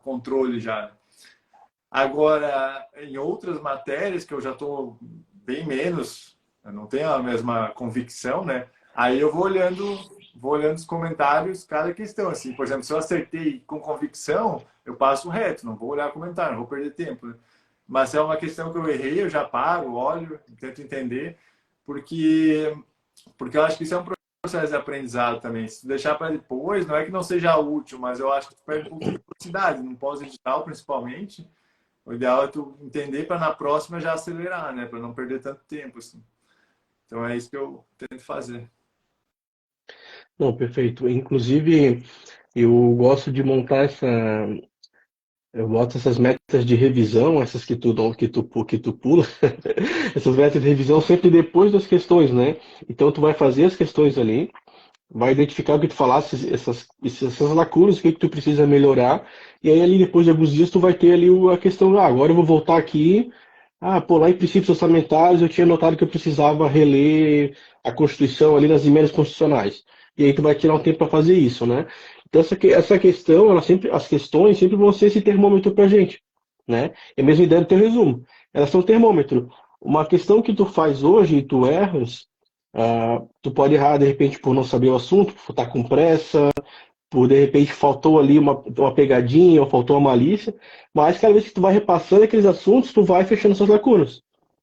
B: controle já. Agora, em outras matérias que eu já estou bem menos, eu não tenho a mesma convicção, né? Aí eu vou olhando os comentários, cada questão, assim. Por exemplo, se eu acertei com convicção, eu passo reto, não vou olhar comentário, não vou perder tempo, né? Mas se é uma questão que eu errei, eu já paro, olho, tento entender, porque eu acho que isso é um processo de aprendizado também. Se tu deixar para depois, não é que não seja útil, mas eu acho que tu perde um pouco de velocidade, no pós-digital principalmente. O ideal é tu entender para na próxima já acelerar, né? Para não perder tanto tempo, assim. Então é isso que eu tento fazer.
A: Não, perfeito. Inclusive, eu gosto de montar eu boto essas metas de revisão, essas que tu pula, essas metas de revisão sempre depois das questões, né? Então tu vai fazer as questões ali, vai identificar o que tu falasse, essas lacunas, o que tu precisa melhorar, e aí ali depois de alguns dias tu vai ter ali a questão, agora eu vou voltar aqui, pô, lá em princípios orçamentários eu tinha notado que eu precisava reler a Constituição ali nas emendas constitucionais. E aí tu vai tirar um tempo para fazer isso, né? Então essa questão, as questões sempre vão ser esse termômetro pra gente, né? É a mesma ideia do teu resumo. Elas são termômetro. Uma questão que tu faz hoje e tu erras, tu pode errar de repente por não saber o assunto, por estar com pressa, por de repente faltou ali uma pegadinha ou faltou uma malícia, mas cada vez que tu vai repassando aqueles assuntos, tu vai fechando suas lacunas,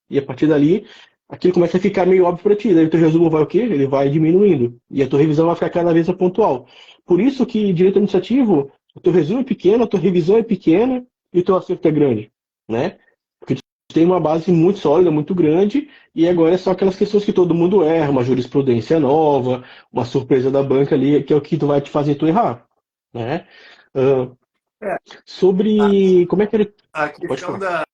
A: E a partir dali, aquilo começa a ficar meio óbvio para ti. Daí o teu resumo vai o quê? Ele vai diminuindo. E a tua revisão vai ficar cada vez mais pontual. Por isso que direito administrativo, o teu resumo é pequeno, a tua revisão é pequena e o teu acerto é grande, né? Porque tu tem uma base muito sólida, muito grande, e agora é só aquelas questões que todo mundo erra, uma jurisprudência nova, uma surpresa da banca ali, que é o que tu vai te fazer tu errar, né? Ah,
B: É,
A: sobre como é que ele...
B: a
A: Pode
B: questão
A: falar.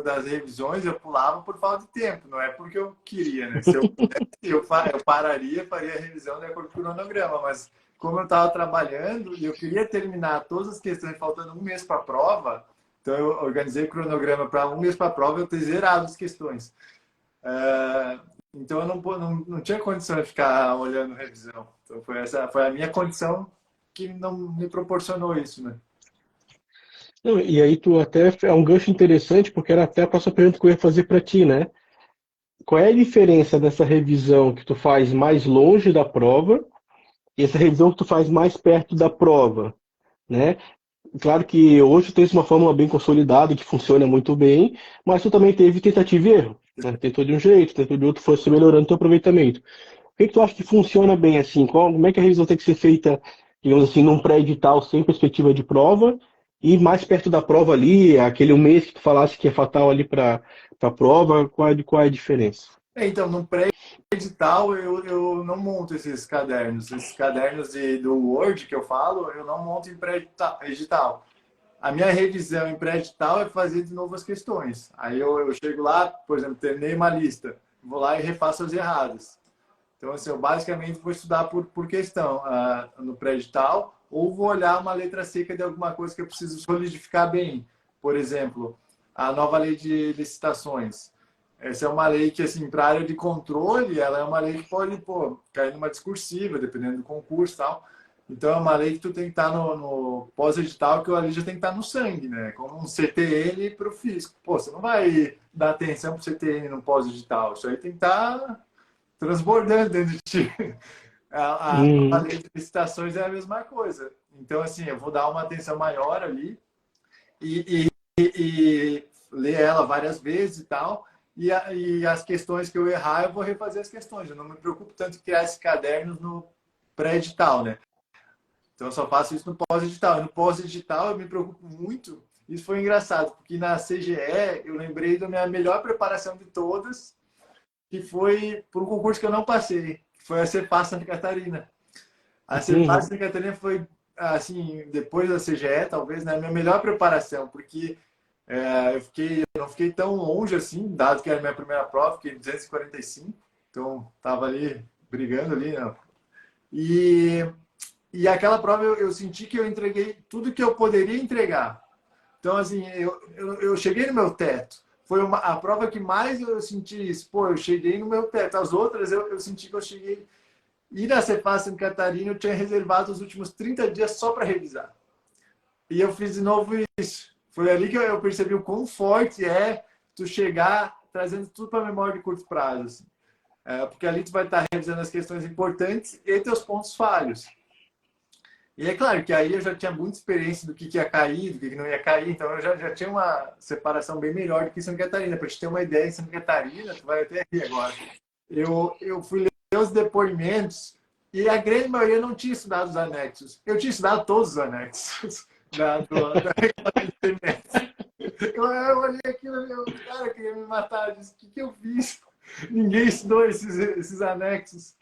B: das revisões eu pulava por falta de tempo, não é porque eu queria, né? Se eu pudesse, eu pararia, faria a revisão de acordo com o cronograma, mas como eu estava trabalhando e eu queria terminar todas as questões faltando um mês para a prova, então eu organizei o cronograma para um mês para a prova eu ter zerado as questões. Então eu não tinha condição de ficar olhando revisão. Então foi a minha condição que não me proporcionou isso, né?
A: Não, e aí tu até é um gancho interessante, porque era até a próxima pergunta que eu ia fazer para ti, né? Qual é a diferença dessa revisão que tu faz mais longe da prova e essa revisão que tu faz mais perto da prova, né? Claro que hoje tu tens uma fórmula bem consolidada que funciona muito bem, mas tu também teve tentativa e erro, né? Tentou de um jeito, tentou de outro, fosse melhorando teu aproveitamento. O que que tu acha que funciona bem assim? Como é que a revisão tem que ser feita, digamos assim, num pré-edital sem perspectiva de prova e mais perto da prova ali, aquele um mês que tu falasse que é fatal ali para a prova, qual é a diferença?
B: Então, no pré-edital, eu não monto esses cadernos. Esses cadernos do Word que eu falo, eu não monto em pré-edital. A minha revisão em pré-edital é fazer de novo as questões. Aí eu chego lá, por exemplo, terminei uma lista, vou lá e refaço as erradas. Então, assim, eu basicamente vou estudar por questão no pré-edital ou vou olhar uma letra seca de alguma coisa que eu preciso solidificar bem. Por exemplo, a nova lei de licitações. Essa é uma lei que, assim, para a área de controle, ela é uma lei que pode, pô, cair numa discursiva, dependendo do concurso e tal. Então, é uma lei que tu tem que estar no pós-edital, que ali já tem que estar no sangue, né? Como um CTN para o fisco. Pô, você não vai dar atenção para o CTN no pós-edital. Isso aí tem que estar transbordando dentro de ti. A
A: Hum,
B: lei de licitações é a mesma coisa. Então, assim, eu vou dar uma atenção maior ali e ler ela várias vezes e tal. E as questões que eu errar, eu vou refazer as questões. Eu não me preocupo tanto em criar esses cadernos no pré-edital, né? Então, eu só faço isso no pós-edital. E no pós-edital, eu me preocupo muito. Isso foi engraçado, porque na CGE eu lembrei da minha melhor preparação de todas, que foi por um concurso que eu não passei, que foi a Cepaz Santa Catarina. A Cepaz
A: uhum.
B: Santa Catarina foi, assim, depois da CGE, talvez, né, a minha melhor preparação, porque eu não fiquei tão longe assim, dado que era a minha primeira prova, fiquei 245, então estava ali brigando ali, né? E, e aquela prova eu senti que eu entreguei tudo que eu poderia entregar. Então, assim, eu cheguei no meu teto. Foi a prova que mais eu senti isso. Pô, eu cheguei no meu teto. As outras, eu senti que eu cheguei. E na Cefaz Santa Catarina, eu tinha reservado os últimos 30 dias só para revisar. E eu fiz de novo isso. Foi ali que eu percebi o quão forte é tu chegar trazendo tudo para a memória de curto prazo. Assim. Porque ali tu vai estar revisando as questões importantes e teus pontos falhos. E é claro que aí eu já tinha muita experiência do que ia cair, do que não ia cair, então eu já tinha uma separação bem melhor do que Santa Catarina. Para te ter uma ideia, em Santa Catarina, tu vai até aqui agora. Eu fui ler os depoimentos e a grande maioria não tinha estudado os anexos. Eu tinha estudado todos os anexos da reclamação. Eu olhei aquilo e o cara queria me matar. Eu disse, o que eu fiz? Ninguém estudou esses anexos.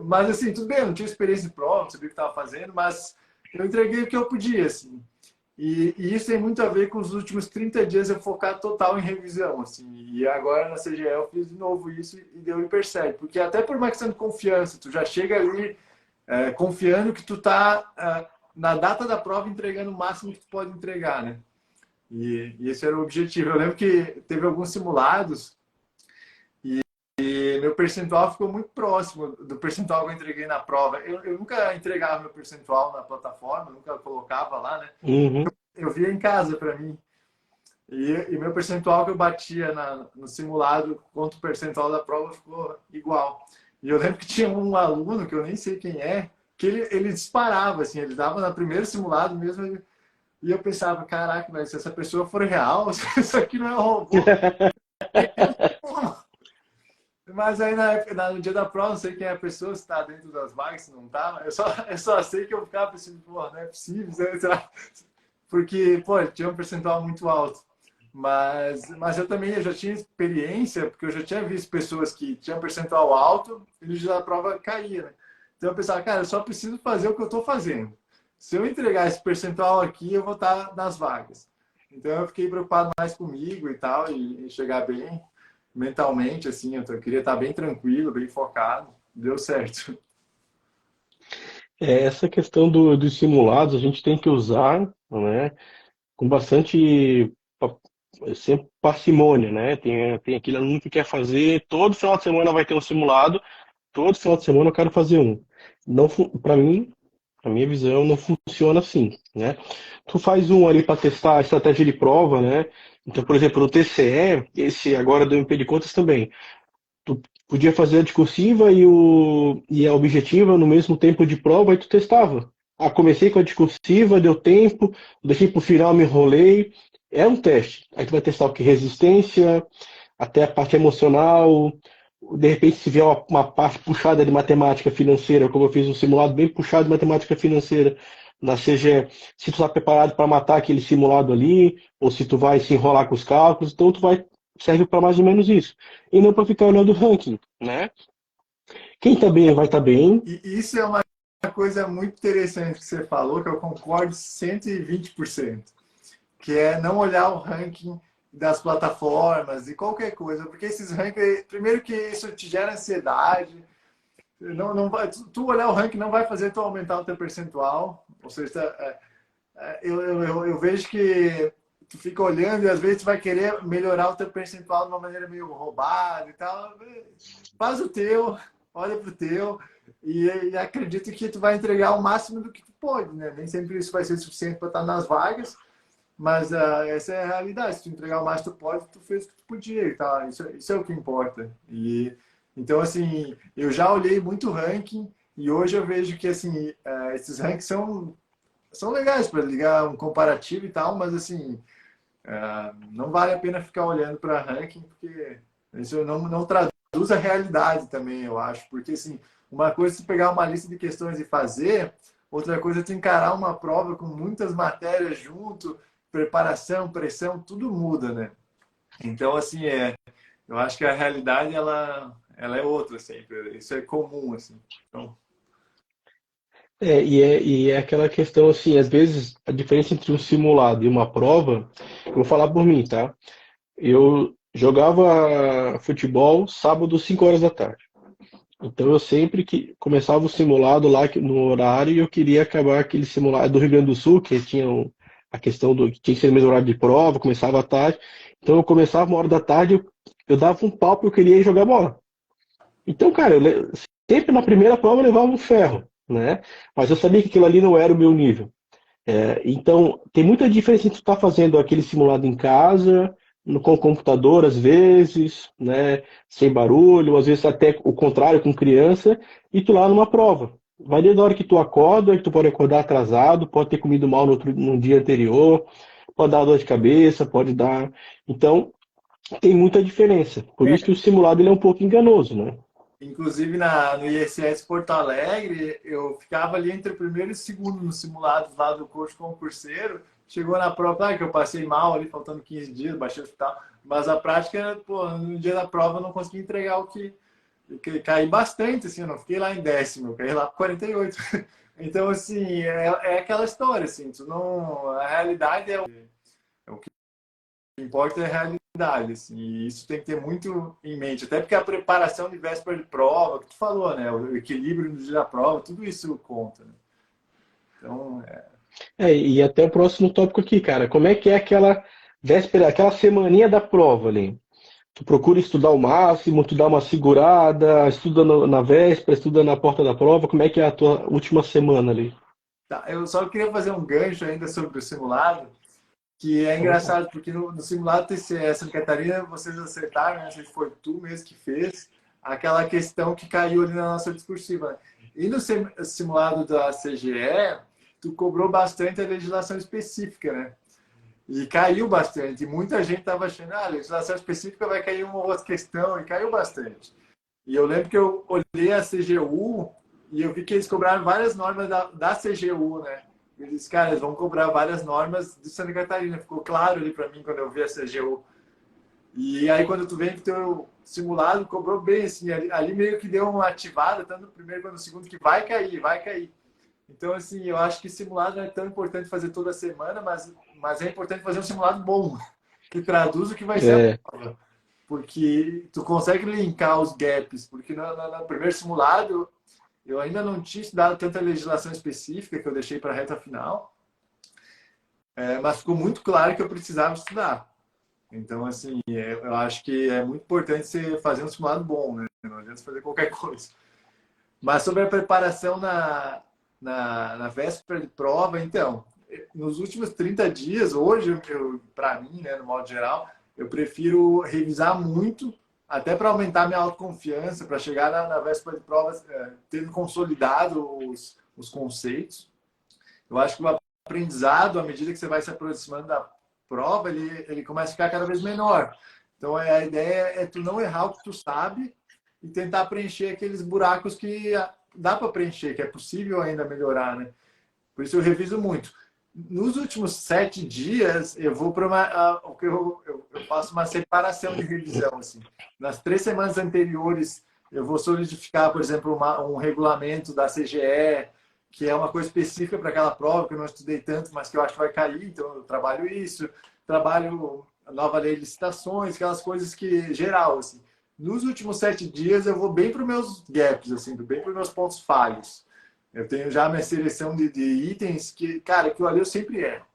B: Mas assim, tudo bem, eu não tinha experiência de prova, não sabia o que estava fazendo, mas eu entreguei o que eu podia, assim. E isso tem muito a ver com os últimos 30 dias eu focar total em revisão, assim. E agora na CGE eu fiz de novo isso e deu hiper certo. Porque até por uma questão de confiança, tu já chega ali confiando que tu tá na data da prova entregando o máximo que tu pode entregar, né? E esse era o objetivo. Eu lembro que teve alguns simulados e meu percentual ficou muito próximo do percentual que eu entreguei na prova. Eu nunca entregava meu percentual na plataforma, nunca colocava lá, né?
A: Uhum.
B: Eu via em casa para mim. E meu percentual que eu batia no simulado contra o percentual da prova ficou igual. E eu lembro que tinha um aluno, que eu nem sei quem é, que ele disparava, assim, ele dava no primeiro simulado mesmo. E eu pensava, caraca, mas se essa pessoa for real, isso aqui não é um robô. Mas aí na época, no dia da prova, não sei quem é a pessoa, se tá dentro das vagas, se não tá. Eu só sei que eu ficava pensando, pô, não é possível, será? Porque, pô, tinha um percentual muito alto. Mas eu também eu já tinha experiência, porque eu já tinha visto pessoas que tinham percentual alto e no dia da prova caía, né? Então eu pensava, cara, eu só preciso fazer o que eu estou fazendo. Se eu entregar esse percentual aqui, eu vou estar nas vagas. Então eu fiquei preocupado mais comigo e tal, e chegar bem mentalmente, assim, eu queria estar bem tranquilo, bem focado. Deu certo.
A: Essa questão dos simulados a gente tem que usar, né, com bastante pa- sempre parcimônia, né? Tem aquele aluno que quer fazer, todo final de semana vai ter um simulado, todo final de semana eu quero fazer um. Não, para mim, a minha visão não funciona assim, né? Tu faz um ali para testar a estratégia de prova, né? Então, por exemplo, no TCE, esse agora do MP de Contas também, tu podia fazer a discursiva e a objetiva no mesmo tempo de prova e tu testava. Ah, comecei com a discursiva, deu tempo, deixei pro final, me enrolei. É um teste. Aí tu vai testar o que? Resistência, até a parte emocional. De repente, se vier uma parte puxada de matemática financeira, como eu fiz um simulado bem puxado de matemática financeira na CGE, se tu está preparado para matar aquele simulado ali, ou se tu vai se enrolar com os cálculos, então tu vai serve para mais ou menos isso. E não para ficar olhando o ranking, né? Quem tá bem vai estar bem.
B: E isso é uma coisa muito interessante que você falou, que eu concordo 120%, que é não olhar o ranking das plataformas e qualquer coisa, porque esses rankings, primeiro que isso te gera ansiedade, não vai, tu olhar o ranking não vai fazer tu aumentar o teu percentual, ou seja, eu vejo que tu fica olhando e às vezes tu vai querer melhorar o teu percentual de uma maneira meio roubada e tal. Faz o teu, olha pro teu e acredito que tu vai entregar o máximo do que tu pode, né? Nem sempre isso vai ser suficiente para estar nas vagas, mas essa é a realidade. Se tu entregar o máximo que tu pode, tu fez o que tu podia e tal. Isso é o que importa. E então assim, eu já olhei muito ranking e hoje eu vejo que assim, esses rankings são legais para ligar um comparativo e tal, mas assim, não vale a pena ficar olhando para ranking, porque isso não traduz a realidade também, eu acho. Porque assim, uma coisa é você pegar uma lista de questões e fazer, outra coisa é tu encarar uma prova com muitas matérias junto, preparação, pressão, tudo muda, né? Então, assim, eu acho que a realidade, ela é outra sempre. Isso é comum, assim. Então,
A: E é aquela questão assim, às vezes a diferença entre um simulado e uma prova, eu vou falar por mim, tá? Eu jogava futebol sábado, 5 horas da tarde. Então eu sempre que começava o simulado lá no horário e eu queria acabar aquele simulado do Rio Grande do Sul, que tinha a questão do que tinha que ser no mesmo horário de prova, começava à tarde. Então eu começava 1 hora da tarde, eu dava um pau porque eu queria ir jogar bola. Então, cara, sempre na primeira prova eu levava um ferro, né? Mas eu sabia que aquilo ali não era o meu nível. Então, tem muita diferença entre tu estar fazendo aquele simulado em casa, com o computador, às vezes, né? Sem barulho, às vezes até o contrário com criança, e tu lá numa prova. Varia da hora que tu acorda, que tu pode acordar atrasado, pode ter comido mal no dia anterior, pode dar dor de cabeça, pode dar. Então, tem muita diferença. Por isso que o simulado ele é um pouco enganoso, né?
B: inclusive no ISS Porto Alegre, eu ficava ali entre o primeiro e o segundo nos simulados lá do curso concurseiro. Chegou na prova, que eu passei mal ali, faltando 15 dias, baixei o hospital. Mas a prática, pô, no dia da prova eu não consegui entregar o que caí bastante, assim, eu não fiquei lá em décimo, eu caí lá por 48. Então, assim, é aquela história, assim, tu não, a realidade é o que importa é a realidade, assim, e isso tem que ter muito em mente, até porque a preparação de véspera de prova, que tu falou, né, o equilíbrio no dia da prova, tudo isso conta, né? Então,
A: E até o próximo tópico aqui, cara. Como é que é aquela véspera, aquela semaninha da prova ali? Tu procura estudar o máximo, tu dá uma segurada, estuda na véspera, estuda na porta da prova. Como é que é a tua última semana ali?
B: tá, eu só queria fazer um gancho ainda sobre o simulado, que é
A: Opa.
B: engraçado, porque no simulado TCE Santa Catarina, vocês acertaram, né, não sei se foi tu mesmo que fez, aquela questão que caiu ali na nossa discursiva, né? E no simulado da CGE, tu cobrou bastante a legislação específica, né? E caiu bastante. E muita gente estava achando, ah, a legislação específica vai cair uma ou outra questão, e caiu bastante. E eu lembro que eu olhei a CGU e eu vi que eles cobraram várias normas da CGU, né? Eu disse, cara, eles vão cobrar várias normas de Santa Catarina. Ficou claro ali para mim quando eu vi a CGU. E aí, quando tu vem que teu simulado cobrou bem, assim, ali meio que deu uma ativada, tanto no primeiro quanto no segundo, que vai cair, vai cair. Então, assim, eu acho que simulado não é tão importante fazer toda semana, mas é importante fazer um simulado bom, que traduz o que vai ser a
A: É,
B: prova. Porque tu consegue linkar os gaps, porque no primeiro simulado eu ainda não tinha estudado tanta legislação específica que eu deixei para a reta final, mas ficou muito claro que eu precisava estudar. Então, assim, eu acho que é muito importante você fazer um simulado bom, né? Não adianta fazer qualquer coisa. Mas sobre a preparação na véspera de prova, então, nos últimos 30 dias, hoje, para mim, né, no modo geral, eu prefiro revisar muito, até para aumentar minha autoconfiança, para chegar na véspera de prova tendo consolidado os conceitos. Eu acho que o aprendizado, à medida que você vai se aproximando da prova, ele começa a ficar cada vez menor. Então, a ideia é tu não errar o que tu sabe e tentar preencher aqueles buracos que dá para preencher, que é possível ainda melhorar, né? Por isso eu reviso muito. Nos últimos 7 dias, eu vou para eu faço uma separação de revisão. Assim. Nas 3 semanas anteriores, eu vou solidificar, por exemplo, um regulamento da CGE, que é uma coisa específica para aquela prova, que eu não estudei tanto, mas que eu acho que vai cair, então eu trabalho isso. Trabalho a nova lei de licitações, aquelas coisas que, geral, assim. Nos últimos 7 dias, eu vou bem para os meus gaps, assim, bem para os meus pontos falhos. Eu tenho já a minha seleção de itens que, cara, que eu ali eu sempre erro.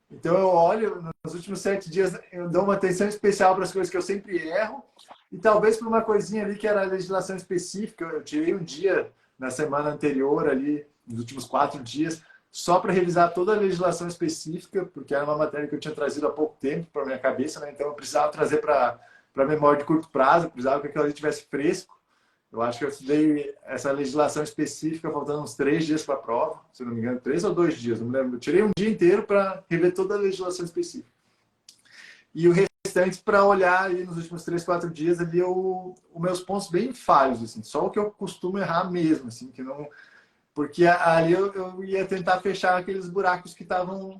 B: Então eu olho, nos últimos 7 dias, eu dou uma atenção especial para as coisas que eu sempre erro. E talvez por uma coisinha ali que era a legislação específica, eu tirei um dia na semana anterior ali, nos últimos 4 dias, só para revisar toda a legislação específica, porque era uma matéria que eu tinha trazido há pouco tempo para minha cabeça, né? Então eu precisava trazer para a memória de curto prazo, eu precisava que aquilo ali estivesse fresco. Eu acho que eu estudei essa legislação específica faltando uns 3 dias para a prova, se não me engano, 3 ou 2 dias, não me lembro. Eu tirei um dia inteiro para rever toda a legislação específica. E o restante para olhar ali nos últimos 3, 4 dias ali os meus pontos bem falhos, assim, só o que eu costumo errar mesmo, assim, que não, porque ali eu ia tentar fechar aqueles buracos que estavam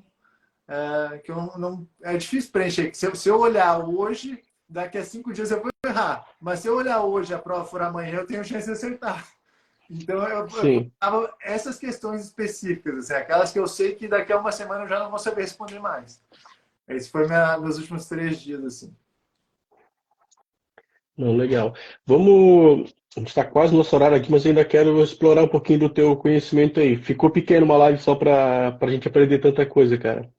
B: que eu não é difícil preencher. Se eu olhar hoje, daqui a 5 dias eu vou errar. Mas se eu olhar hoje, a prova for amanhã, eu tenho chance de acertar. Então, eu
A: sim.
B: procurava essas questões específicas, assim, aquelas que eu sei que daqui a uma semana eu já não vou saber responder mais. Esse foi meus últimos 3 dias, assim.
A: Não, legal. Vamos. A gente está quase no nosso horário aqui, mas eu ainda quero explorar um pouquinho do teu conhecimento aí. Ficou pequeno uma live só para a gente aprender tanta coisa, cara.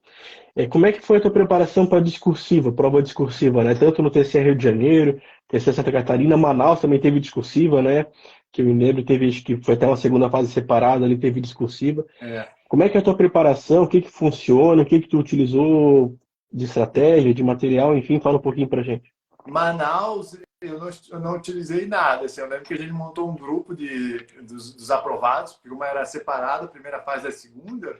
A: Como é que foi a tua preparação para discursiva, prova discursiva, né? Tanto no TCE Rio de Janeiro, TCE Santa Catarina, Manaus também teve discursiva, né? Que eu me lembro, teve, acho que foi até uma segunda fase separada, ali teve discursiva.
B: É.
A: Como é que é a tua preparação? O que que funciona? O que que tu utilizou de estratégia, de material? Enfim, fala um pouquinho pra gente.
B: Manaus, eu não utilizei nada. Assim, eu lembro que a gente montou um grupo dos aprovados, porque uma era separada, a primeira fase e a segunda.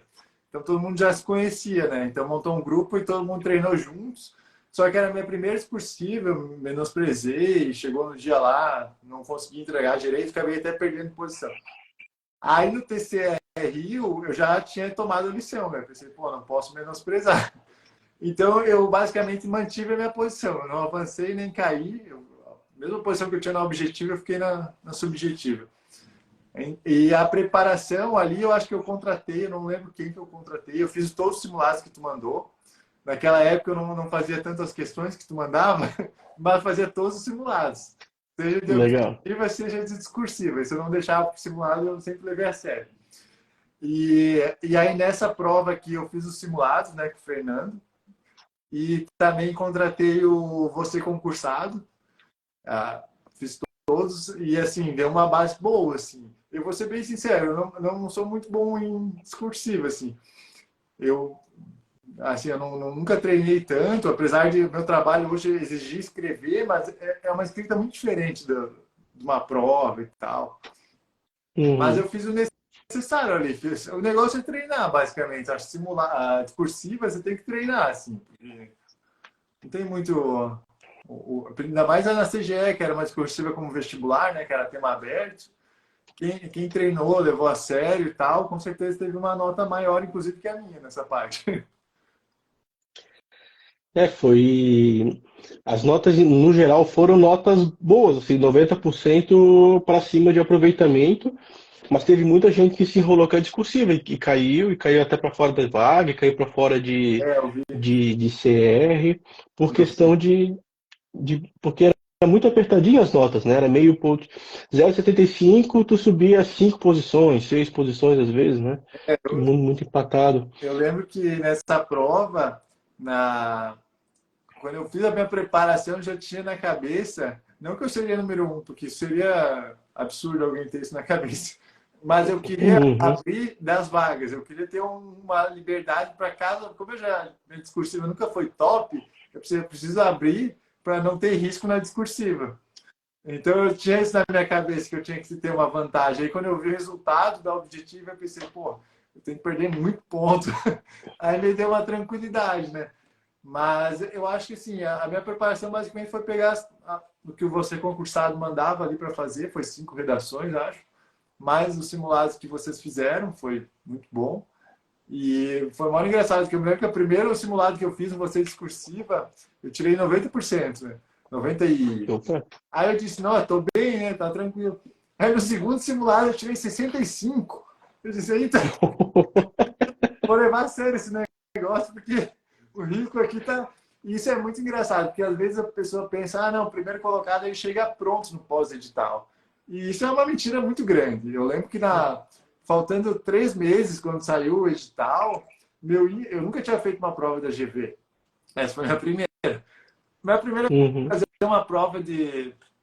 B: Então todo mundo já se conhecia, né? Então montou um grupo e todo mundo treinou juntos. Só que era a minha primeira discursiva, eu menosprezei, chegou no dia lá, não consegui entregar direito, acabei até perdendo posição. Aí no TCE Rio, eu já tinha tomado a lição, né? Pensei, pô, não posso menosprezar. Então eu basicamente mantive a minha posição, eu não avancei nem caí. A mesma posição que eu tinha na objetiva, eu fiquei na subjetiva. E a preparação ali, eu acho que eu contratei, eu não lembro quem que eu contratei, eu fiz todos os simulados que tu mandou. Naquela época eu não fazia tantas questões que tu mandava, mas fazia todos os simulados. Seja de
A: Legal.
B: objetiva, seja de discursiva. Isso eu não deixava para o simulado, eu sempre levei a sério. E aí nessa prova aqui eu fiz os simulados, né, com o Fernando. E também contratei o Você Concursado. Fiz todos e, assim, deu uma base boa, assim. Eu vou ser bem sincero, eu não sou muito bom em discursiva, assim. Eu nunca treinei tanto, apesar de meu trabalho hoje exigir escrever, mas é uma escrita muito diferente de uma prova e tal. Mas
A: Uhum.
B: eu fiz o necessário ali. O negócio é treinar, basicamente. Acho que simular a discursiva você tem que treinar, assim. Não tem muito. Ainda mais na CGE, que era uma discursiva como vestibular, né? Que era tema aberto. Quem treinou, levou a sério e tal, com certeza teve uma nota maior, inclusive, que a minha nessa parte.
A: Foi. As notas, no geral, foram notas boas, assim, 90% para cima de aproveitamento, mas teve muita gente que se enrolou com a discursiva e caiu até para fora da vaga, e caiu para fora
B: Eu vi,
A: de CR, por
B: eu vi.
A: questão porque era muito apertadinho as notas, né? Era meio ponto. 0,75, tu subia 5 posições, 6 posições às vezes, né? Muito empatado.
B: Eu lembro que nessa prova, quando eu fiz a minha preparação, eu já tinha na cabeça, não que eu seria número um, porque seria absurdo alguém ter isso na cabeça, mas eu queria
A: Uhum.
B: abrir das vagas, eu queria ter uma liberdade para cada, como eu já, minha discursiva nunca foi top, eu preciso abrir para não ter risco na discursiva. Então eu tinha isso na minha cabeça, que eu tinha que ter uma vantagem. Aí quando eu vi o resultado da objetiva, eu pensei, pô, eu tenho que perder muito ponto. Aí me deu uma tranquilidade, né? Mas eu acho que assim, a minha preparação basicamente foi pegar o que o você concursado mandava ali para fazer, foi 5 redações, acho. Mais os simulados que vocês fizeram, foi muito bom. E foi muito engraçado, porque eu me lembro que o primeiro simulado que eu fiz, você discursiva, eu tirei 90%, né? 90 e...
A: Opa.
B: Aí eu disse, não, eu tô bem, né? Tá tranquilo. Aí no segundo simulado eu tirei 65. Eu disse, eita, vou levar a sério esse negócio, porque o risco aqui tá. E isso é muito engraçado, porque às vezes a pessoa pensa, ah, não, o primeiro colocado ele chega pronto no pós-edital. E isso é uma mentira muito grande. Eu lembro que faltando 3 meses, quando saiu o edital, eu nunca tinha feito uma prova da GV. Essa foi a minha primeira. Minha primeira
A: Uhum.
B: foi uma prova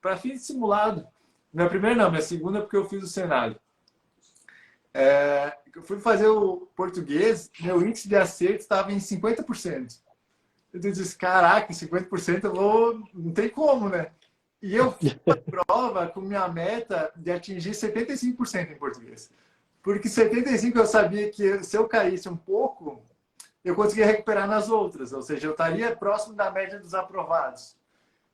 B: para fim de simulado. Minha primeira não, minha segunda porque eu fiz o cenário. Eu fui fazer o português, meu índice de acerto estava em 50%. Eu disse, caraca, 50% eu vou. Não tem como, né? E eu fiz a prova com minha meta de atingir 75% em português. Porque 75% eu sabia que se eu caísse um pouco, eu conseguia recuperar nas outras. Ou seja, eu estaria próximo da média dos aprovados.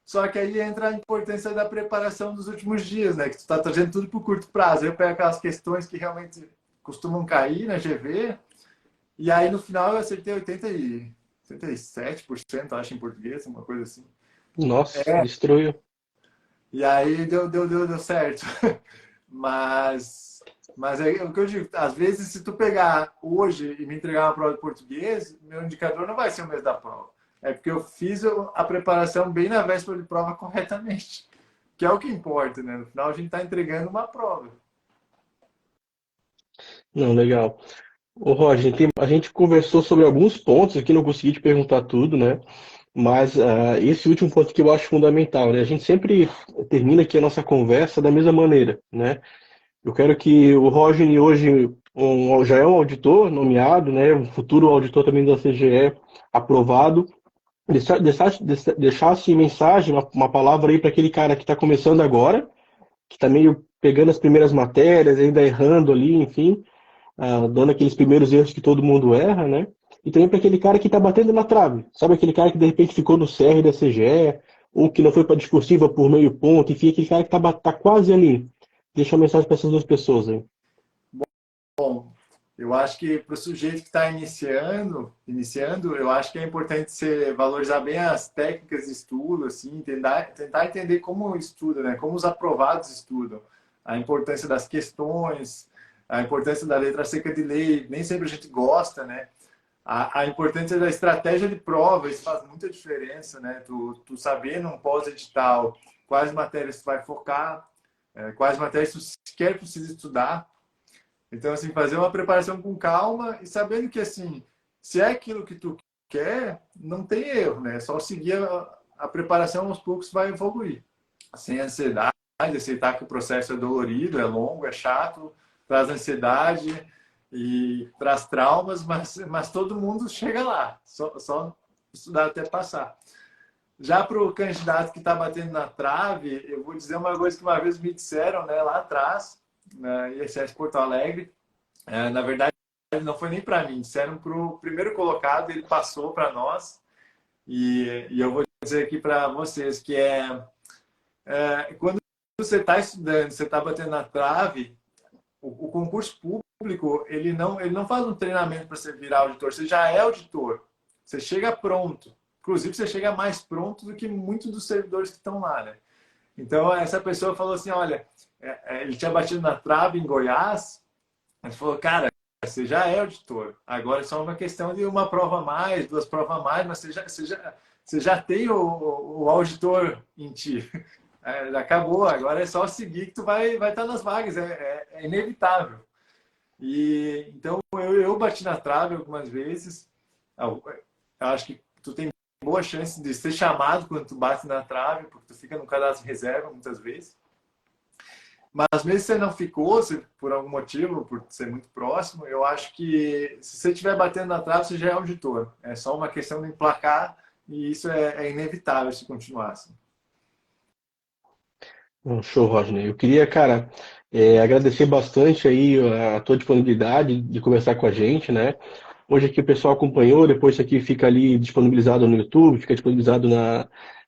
B: Só que aí entra a importância da preparação dos últimos dias, né? Que tu está trazendo tudo para o curto prazo. Eu pego aquelas questões que realmente costumam cair na GV, e aí no final eu acertei 87%, acho, em português, uma coisa assim.
A: Nossa, destruiu.
B: E aí deu certo. Mas é o que eu digo, às vezes se tu pegar hoje e me entregar uma prova de português, meu indicador não vai ser o mesmo da prova. É porque eu fiz a preparação bem na véspera de prova corretamente. Que é o que importa, né? No final a gente está entregando uma prova.
A: Não, legal. Ô, Roger, a gente conversou sobre alguns pontos aqui, não consegui te perguntar tudo, né? Mas esse último ponto que eu acho fundamental, né? A gente sempre termina aqui a nossa conversa da mesma maneira, né? Eu quero que o Roger hoje já é um auditor nomeado, né? Um futuro auditor também da CGE aprovado. Deixasse mensagem, uma palavra aí para aquele cara que está começando agora, que está meio pegando as primeiras matérias, ainda errando ali, enfim, dando aqueles primeiros erros que todo mundo erra, né? E também para aquele cara que está batendo na trave, sabe? Aquele cara que de repente ficou no CR da CGE, ou que não foi para discursiva por meio ponto, enfim, aquele cara que tá quase ali. Deixa uma mensagem para essas duas pessoas aí.
B: Bom, eu acho que para o sujeito que está iniciando, eu acho que é importante você valorizar bem as técnicas de estudo, assim, tentar entender como estuda, né? Como os aprovados estudam, a importância das questões, a importância da letra seca de lei. Nem sempre a gente gosta, né? A importância da estratégia de prova, isso faz muita diferença, né? Tu saber num pós-edital quais matérias tu vai focar, quais matérias tu sequer precisa estudar. Então, assim, fazer uma preparação com calma e sabendo que, assim, se é aquilo que tu quer, não tem erro, né? É só seguir a preparação, aos poucos vai evoluir. Sem ansiedade, aceitar que o processo é dolorido, é longo, é chato, traz ansiedade e traz traumas, mas todo mundo chega lá, só estudar até passar. Já para o candidato que está batendo na trave, eu vou dizer uma coisa que uma vez me disseram, né, lá atrás, na ISS Porto Alegre. Na verdade, não foi nem para mim, disseram para o primeiro colocado, ele passou para nós. E eu vou dizer aqui para vocês que quando você está estudando, você está batendo na trave, o concurso público ele não faz um treinamento para você virar auditor, você já é auditor, você chega pronto. Inclusive, você chega mais pronto do que muitos dos servidores que estão lá, né? Então, essa pessoa falou assim, olha, ele tinha batido na trave em Goiás, ele falou, cara, você já é auditor. Agora é só uma questão de uma prova a mais, duas provas a mais, mas você já tem o auditor em ti. Acabou, agora é só seguir que tu vai estar nas vagas, é inevitável. E então eu bati na trave algumas vezes. Eu acho que tu tem boa chance de ser chamado quando tu bate na trave, porque tu fica no cadastro de reserva muitas vezes. Mas mesmo se você não ficou, se por algum motivo, por ser muito próximo, eu acho que se você estiver batendo na trave, você já é auditor. É só uma questão de emplacar e isso é inevitável se continuar assim.
A: Show, Rodney. Eu queria, cara, agradecer bastante aí a tua disponibilidade de conversar com a gente, né? Hoje aqui o pessoal acompanhou, depois isso aqui fica ali disponibilizado no YouTube, fica disponibilizado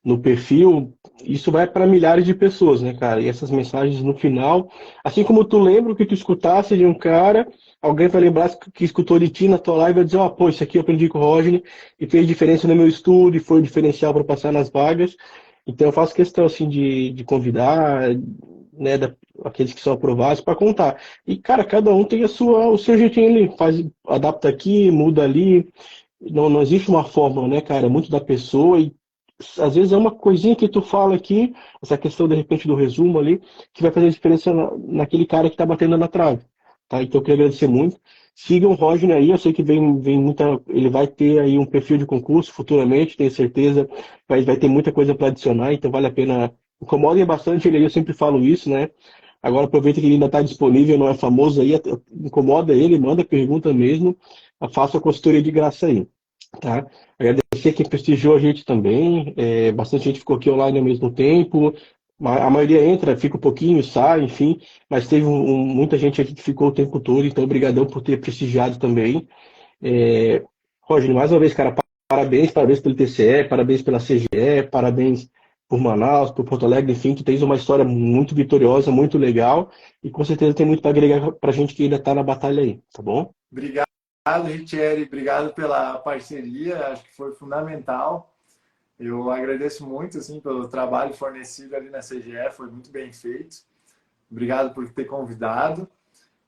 A: no perfil. Isso vai para milhares de pessoas, né, cara? E essas mensagens no final, assim como tu lembra o que tu escutasse de um cara, alguém vai lembrar que escutou de ti na tua live e vai dizer, ó, pô, isso aqui eu aprendi com o Rodney e fez diferença no meu estudo e foi um diferencial para passar nas vagas. Então eu faço questão assim de convidar, né, aqueles que são aprovados para contar. E cara, cada um tem o seu jeitinho ali, faz, adapta aqui, muda ali. Não existe uma fórmula, né, cara? É muito da pessoa e às vezes é uma coisinha que tu fala aqui, essa questão de repente do resumo ali, que vai fazer diferença naquele cara que tá batendo na trave, tá? Então eu queria agradecer muito. Sigam o Roger aí, eu sei que vem muita. Ele vai ter aí um perfil de concurso futuramente, tenho certeza. Vai ter muita coisa para adicionar, então vale a pena. Incomodem bastante ele aí, eu sempre falo isso, né? Agora aproveita que ele ainda está disponível, não é famoso aí, incomoda ele, manda pergunta mesmo, faça a consultoria de graça aí, tá? Agradecer quem prestigiou a gente também, bastante gente ficou aqui online ao mesmo tempo, a maioria entra, fica um pouquinho, sai, enfim, mas teve muita gente aqui que ficou o tempo todo, então obrigadão por ter prestigiado também. Roger, mais uma vez, cara, parabéns pelo TCE, parabéns pela CGE, parabéns por Manaus, por Porto Alegre, enfim, tu tens uma história muito vitoriosa, muito legal, e com certeza tem muito para agregar pra gente que ainda tá na batalha aí, tá bom?
B: Obrigado, Richeri, obrigado pela parceria, acho que foi fundamental. Eu agradeço muito assim pelo trabalho fornecido ali na CGE, foi muito bem feito. Obrigado por ter convidado.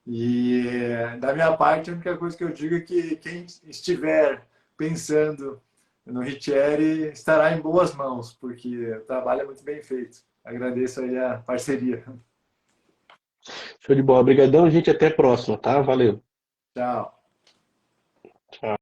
B: E da minha parte, a única coisa que eu digo é que quem estiver pensando no Richeri estará em boas mãos, porque o trabalho é muito bem feito. Agradeço aí a parceria.
A: Show de bola, obrigadão, gente, até a próxima, tá? Valeu.
B: Tchau.
A: Tchau.